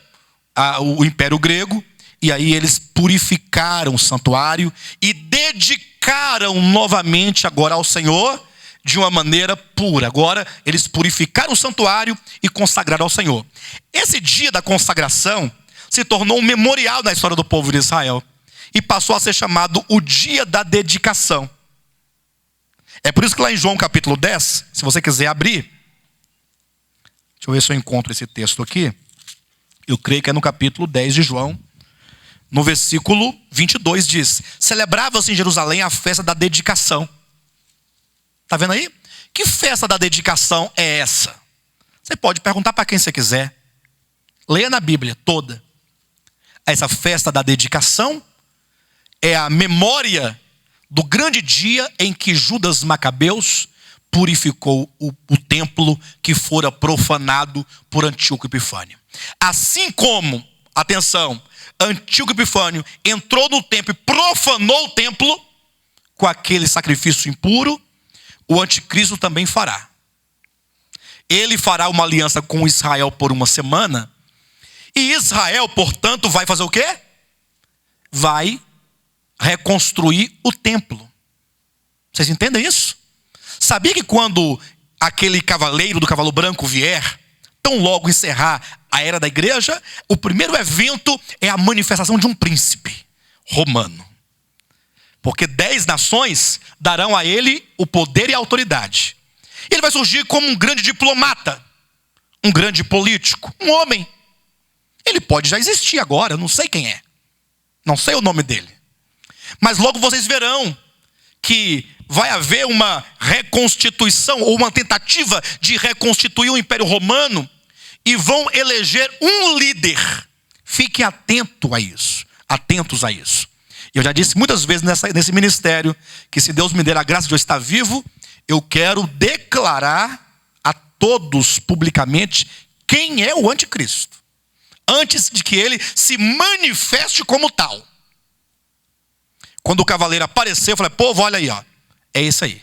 o Império Grego. E aí eles purificaram o santuário e dedicaram novamente agora ao Senhor de uma maneira pura. Agora eles purificaram o santuário e consagraram ao Senhor. Esse dia da consagração se tornou um memorial na história do povo de Israel e passou a ser chamado o dia da dedicação. É por isso que lá em João capítulo 10, se você quiser abrir, deixa eu ver se eu encontro esse texto aqui. Eu creio que é no capítulo 10 de João. No versículo 22 diz: celebrava-se em Jerusalém a festa da dedicação. Está vendo aí? Que festa da dedicação é essa? Você pode perguntar para quem você quiser. Leia na Bíblia toda. Essa festa da dedicação é a memória do grande dia em que Judas Macabeus purificou o templo que fora profanado por Antíoco Epifânio. Assim como, atenção, Antíoco Epifânio entrou no templo e profanou o templo com aquele sacrifício impuro, o anticristo também fará. Ele fará uma aliança com Israel por uma semana, e Israel, portanto, vai fazer o quê? Vai reconstruir o templo. Vocês entendem isso? Sabia que quando aquele cavaleiro do cavalo branco vier, tão logo encerrar a era da igreja, o primeiro evento é a manifestação de um príncipe romano. Porque 10 nações darão a ele o poder e a autoridade. Ele vai surgir como um grande diplomata, um grande político, um homem. Ele pode já existir agora, eu não sei quem é. Não sei o nome dele. Mas logo vocês verão que vai haver uma reconstituição, ou uma tentativa de reconstituir o Império Romano, e vão eleger um líder. Fiquem atentos a isso. Eu já disse muitas vezes nesse ministério, que se Deus me der a graça de eu estar vivo, eu quero declarar a todos publicamente quem é o anticristo, antes de que ele se manifeste como tal. Quando o cavaleiro apareceu, eu falei: povo, olha aí, ó, é isso aí.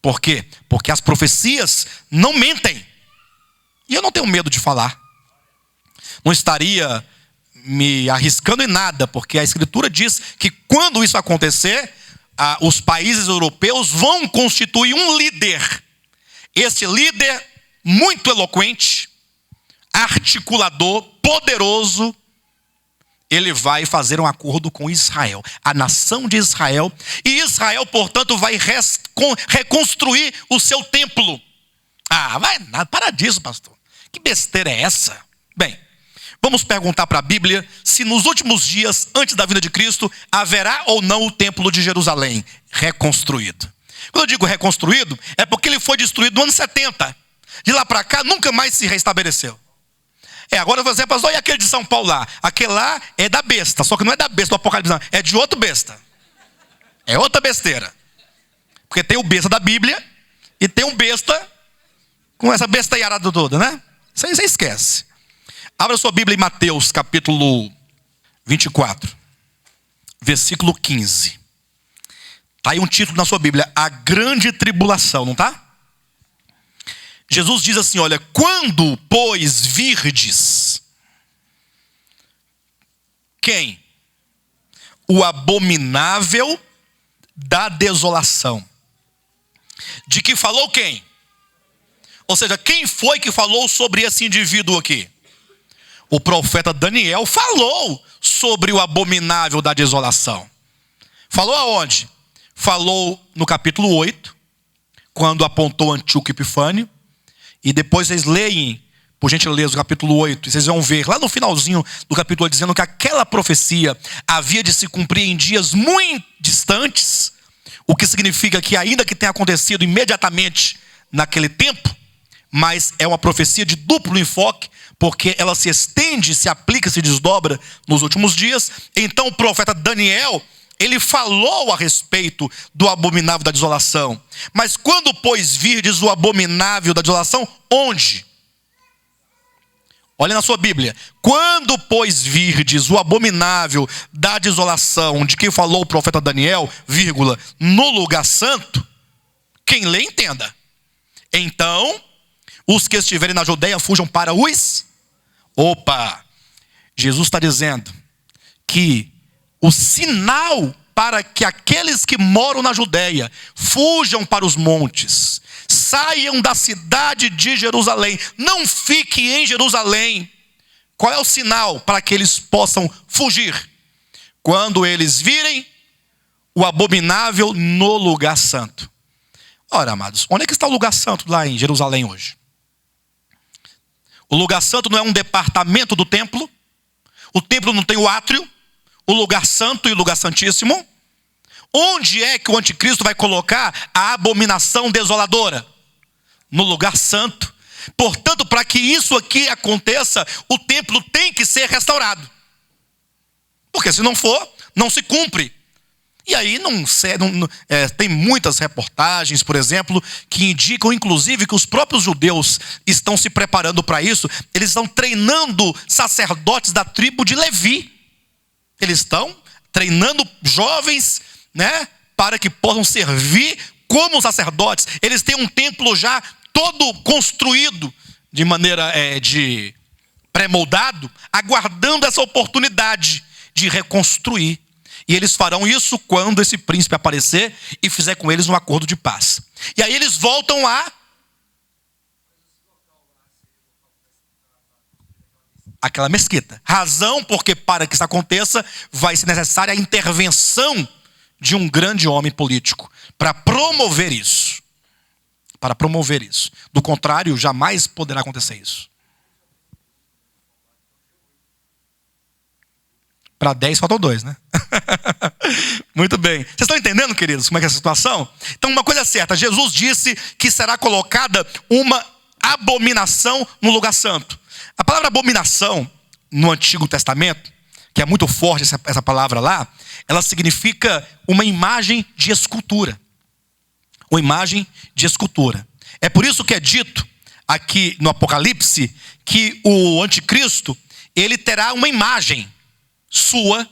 Por quê? Porque as profecias não mentem. E eu não tenho medo de falar. Não estaria me arriscando em nada, porque a Escritura diz que quando isso acontecer, os países europeus vão constituir um líder. Esse líder muito eloquente, articulador, poderoso, ele vai fazer um acordo com Israel, a nação de Israel. E Israel, portanto, vai reconstruir o seu templo. Para disso, pastor. Que besteira é essa? Bem, vamos perguntar para a Bíblia se nos últimos dias, antes da vinda de Cristo, haverá ou não o templo de Jerusalém reconstruído. Quando eu digo reconstruído, é porque ele foi destruído no ano 70. De lá para cá, nunca mais se restabeleceu. Agora você vai pastor, e aquele de São Paulo lá? Aquele lá é da besta, só que não é da besta do Apocalipse, não. É de outro besta. É outra besteira. Porque tem o besta da Bíblia e tem um besta com essa besteiarada toda, né? Isso aí você esquece. Abra sua Bíblia em Mateus capítulo 24, versículo 15. Está aí um título na sua Bíblia: a grande tribulação, não está? Jesus diz assim: olha, quando, pois, virdes quem? O abominável da desolação. De que falou quem? Ou seja, quem foi que falou sobre esse indivíduo aqui? O profeta Daniel falou sobre o abominável da desolação. Falou aonde? Falou no capítulo 8, quando apontou Antíoco Epifânio. E depois vocês leem, por gentileza, o capítulo 8, e vocês vão ver lá no finalzinho do capítulo 8, dizendo que aquela profecia havia de se cumprir em dias muito distantes, o que significa que, ainda que tenha acontecido imediatamente naquele tempo, mas é uma profecia de duplo enfoque, porque ela se estende, se aplica, se desdobra nos últimos dias. Então o profeta Daniel, ele falou a respeito do abominável da desolação. Mas quando, pois, virdes o abominável da desolação, onde? Olha na sua Bíblia. Quando, pois, virdes o abominável da desolação, de quem falou o profeta Daniel, vírgula, no lugar santo, quem lê entenda. Então, os que estiverem na Judeia fujam para os... Jesus está dizendo que o sinal para que aqueles que moram na Judeia fujam para os montes, saiam da cidade de Jerusalém, não fiquem em Jerusalém. Qual é o sinal para que eles possam fugir? Quando eles virem o abominável no lugar santo. Ora, amados, onde é que está o lugar santo lá em Jerusalém hoje? O lugar santo não é um departamento do templo? O templo não tem o átrio, o lugar santo e o lugar santíssimo? Onde é que o anticristo vai colocar a abominação desoladora? No lugar santo. Portanto, para que isso aqui aconteça, o templo tem que ser restaurado. Porque se não for, não se cumpre. E aí tem muitas reportagens, por exemplo, que indicam inclusive que os próprios judeus estão se preparando para isso. Eles estão treinando sacerdotes da tribo de Levi. Eles estão treinando jovens, né, para que possam servir como sacerdotes. Eles têm um templo já todo construído de maneira de pré-moldado, aguardando essa oportunidade de reconstruir. E eles farão isso quando esse príncipe aparecer e fizer com eles um acordo de paz. E aí eles voltam àquela mesquita. Razão porque para que isso aconteça vai ser necessária a intervenção de um grande homem político para promover isso. Para promover isso. Do contrário, jamais poderá acontecer isso. Para 10 faltam 2, né? Muito bem. Vocês estão entendendo, queridos, como é que é a situação? Então, uma coisa é certa. Jesus disse que será colocada uma abominação no lugar santo. A palavra abominação, no Antigo Testamento, que é muito forte essa palavra lá, ela significa uma imagem de escultura. Uma imagem de escultura. É por isso que é dito aqui no Apocalipse que o anticristo, ele terá uma imagem sua,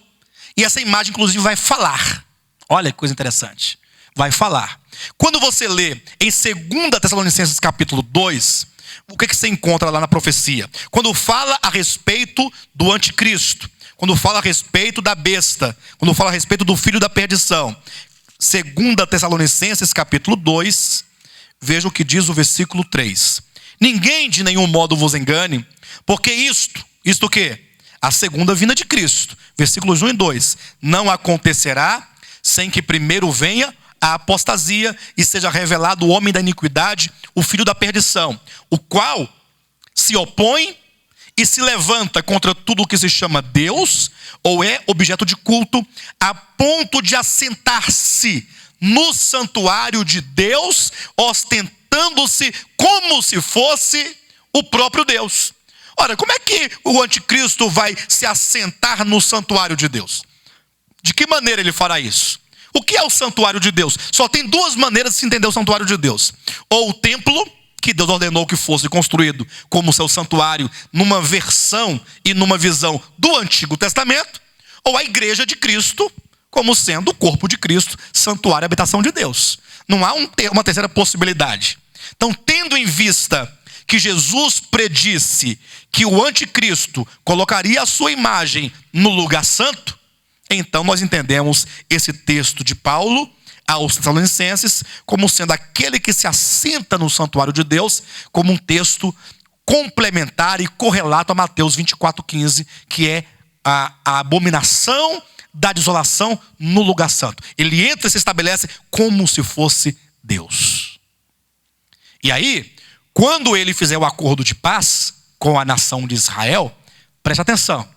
e essa imagem inclusive vai falar. Olha que coisa interessante. Vai falar. Quando você lê em 2 Tessalonicenses capítulo 2, o que você encontra lá na profecia? Quando fala a respeito do anticristo, quando fala a respeito da besta, quando fala a respeito do filho da perdição. 2 Tessalonicenses capítulo 2, veja o que diz o versículo 3. Ninguém de nenhum modo vos engane, porque isto o quê? A segunda vinda de Cristo, versículos 1 e 2, não acontecerá sem que primeiro venha a apostasia e seja revelado o homem da iniquidade, o filho da perdição, o qual se opõe e se levanta contra tudo o que se chama Deus ou é objeto de culto, a ponto de assentar-se no santuário de Deus, ostentando-se como se fosse o próprio Deus. Ora, como é que o anticristo vai se assentar no santuário de Deus? De que maneira ele fará isso? O que é o santuário de Deus? Só tem duas maneiras de se entender o santuário de Deus. Ou o templo, que Deus ordenou que fosse construído como seu santuário, numa versão e numa visão do Antigo Testamento, ou a igreja de Cristo, como sendo o corpo de Cristo, santuário e habitação de Deus. Não há uma terceira possibilidade. Então, tendo em vista que Jesus predisse que o anticristo colocaria a sua imagem no lugar santo, então nós entendemos esse texto de Paulo aos Tessalonicenses como sendo aquele que se assenta no santuário de Deus, como um texto complementar e correlato a Mateus 24:15, que é a abominação da desolação no lugar santo. Ele entra e se estabelece como se fosse Deus. E aí, quando ele fizer o acordo de paz com a nação de Israel, preste atenção.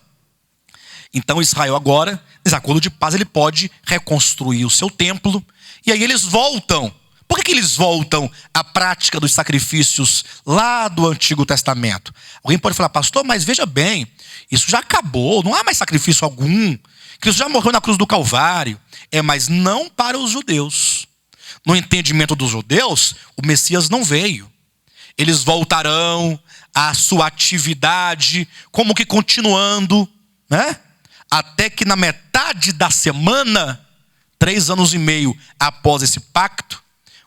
Então Israel agora, nesse acordo de paz, ele pode reconstruir o seu templo. E aí eles voltam. Por que eles voltam à prática dos sacrifícios lá do Antigo Testamento? Alguém pode falar, pastor, mas veja bem, isso já acabou, não há mais sacrifício algum. Cristo já morreu na cruz do Calvário. Mas não para os judeus. No entendimento dos judeus, o Messias não veio. Eles voltarão à sua atividade, como que continuando, né? Até que na metade da semana, 3 anos e meio após esse pacto,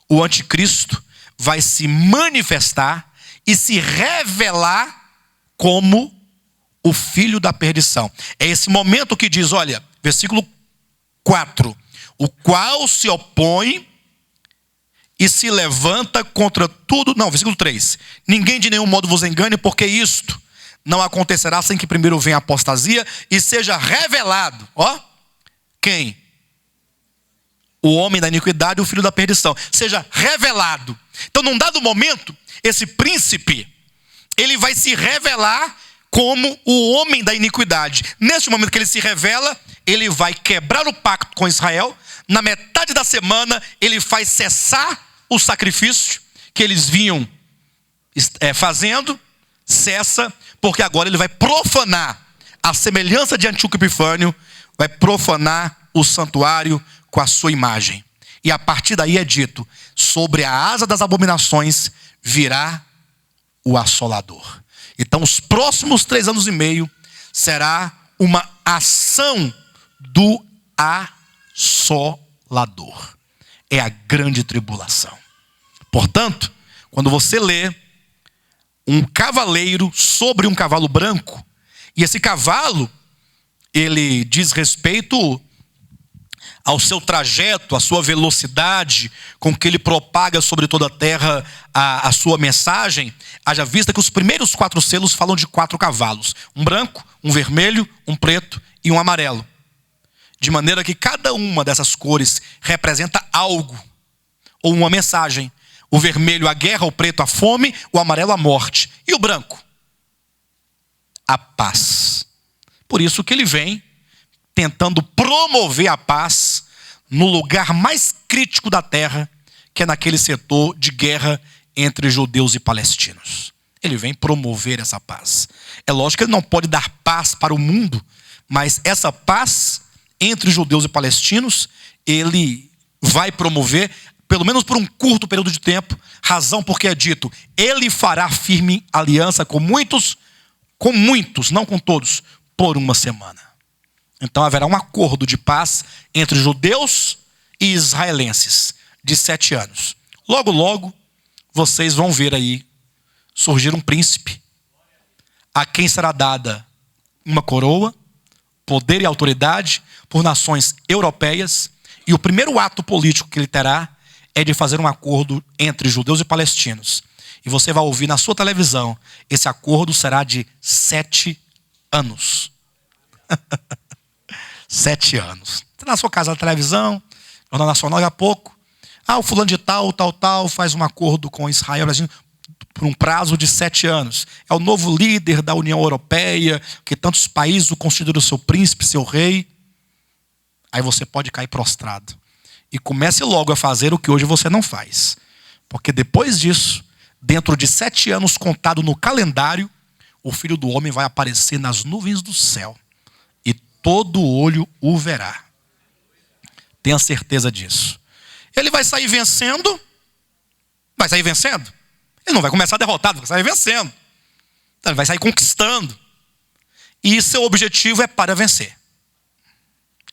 o anticristo vai se manifestar e se revelar como o filho da perdição. É esse momento que diz, olha, versículo 4, o qual se opõe e se levanta contra tudo. Não, versículo 3. Ninguém de nenhum modo vos engane, porque isto não acontecerá sem que primeiro venha a apostasia e seja revelado. Ó, quem? O homem da iniquidade e o filho da perdição. Seja revelado. Então, num dado momento, esse príncipe, ele vai se revelar como o homem da iniquidade. Neste momento que ele se revela, ele vai quebrar o pacto com Israel. Na metade da semana, ele faz cessar o sacrifício que eles vinham fazendo, cessa, porque agora ele vai profanar, a semelhança de Antíoco Epifânio, vai profanar o santuário com a sua imagem. E a partir daí é dito, sobre a asa das abominações virá o assolador. Então os próximos 3 anos e meio será uma ação do assolador. É a grande tribulação. Portanto, quando você lê um cavaleiro sobre um cavalo branco, e esse cavalo, ele diz respeito ao seu trajeto, à sua velocidade, com que ele propaga sobre toda a terra a sua mensagem, haja vista que os primeiros 4 selos falam de 4 cavalos. Um branco, um vermelho, um preto e um amarelo. De maneira que cada uma dessas cores representa algo, ou uma mensagem. O vermelho, a guerra, o preto, a fome, o amarelo, a morte. E o branco? A paz. Por isso que ele vem tentando promover a paz no lugar mais crítico da terra, que é naquele setor de guerra entre judeus e palestinos. Ele vem promover essa paz. É lógico que ele não pode dar paz para o mundo, mas essa paz entre judeus e palestinos, ele vai promover, pelo menos por um curto período de tempo, razão porque é dito, ele fará firme aliança com muitos, não com todos, por uma semana. Então haverá um acordo de paz entre judeus e israelenses de 7 anos. Logo, logo, vocês vão ver aí surgir um príncipe, a quem será dada uma coroa, poder e autoridade por nações europeias. E o primeiro ato político que ele terá é de fazer um acordo entre judeus e palestinos. E você vai ouvir na sua televisão, esse acordo será de 7 anos. 7 anos. Está na sua casa na televisão, Jornal Nacional, daqui a pouco. O fulano de tal faz um acordo com Israel por um prazo de 7 anos. É o novo líder da União Europeia, que tantos países o consideram seu príncipe, seu rei. Aí você pode cair prostrado. E comece logo a fazer o que hoje você não faz. Porque depois disso, dentro de 7 anos contado no calendário, o Filho do Homem vai aparecer nas nuvens do céu. E todo olho o verá. Tenha certeza disso. Ele vai sair vencendo. Vai sair vencendo. Ele não vai começar derrotado, vai sair vencendo. Ele vai sair conquistando. E seu objetivo é para vencer.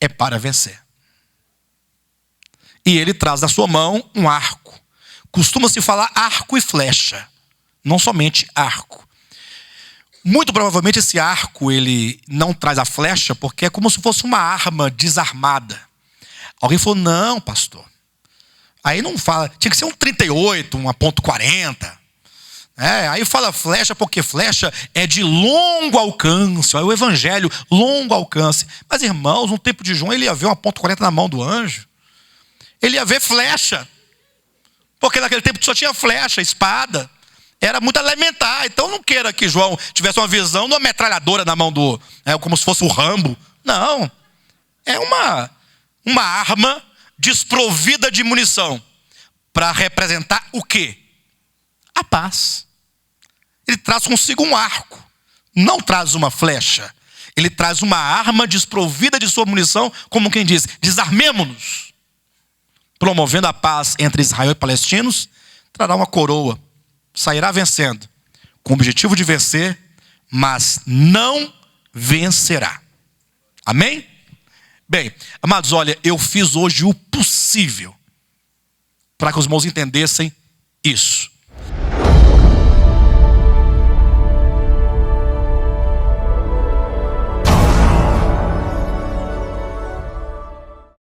É para vencer. E ele traz da sua mão um arco. Costuma-se falar arco e flecha. Não somente arco. Muito provavelmente esse arco ele não traz a flecha porque é como se fosse uma arma desarmada. Alguém falou, não, pastor. Aí não fala, tinha que ser um 38, uma .40. Aí fala flecha porque flecha é de longo alcance. Aí o evangelho, longo alcance. Mas irmãos, no tempo de João ele ia ver uma .40 na mão do anjo. Ele ia ver flecha. Porque naquele tempo só tinha flecha, espada. Era muito elementar. Então não queira que João tivesse uma visão de uma metralhadora na mão do... como se fosse o Rambo. Não. É uma arma desprovida de munição. Para representar o quê? A paz. Ele traz consigo um arco. Não traz uma flecha. Ele traz uma arma desprovida de sua munição, como quem diz, desarmemo-nos. Promovendo a paz entre Israel e palestinos, trará uma coroa. Sairá vencendo. Com o objetivo de vencer, mas não vencerá. Amém? Bem, amados, olha, eu fiz hoje o possível para que os irmãos entendessem isso.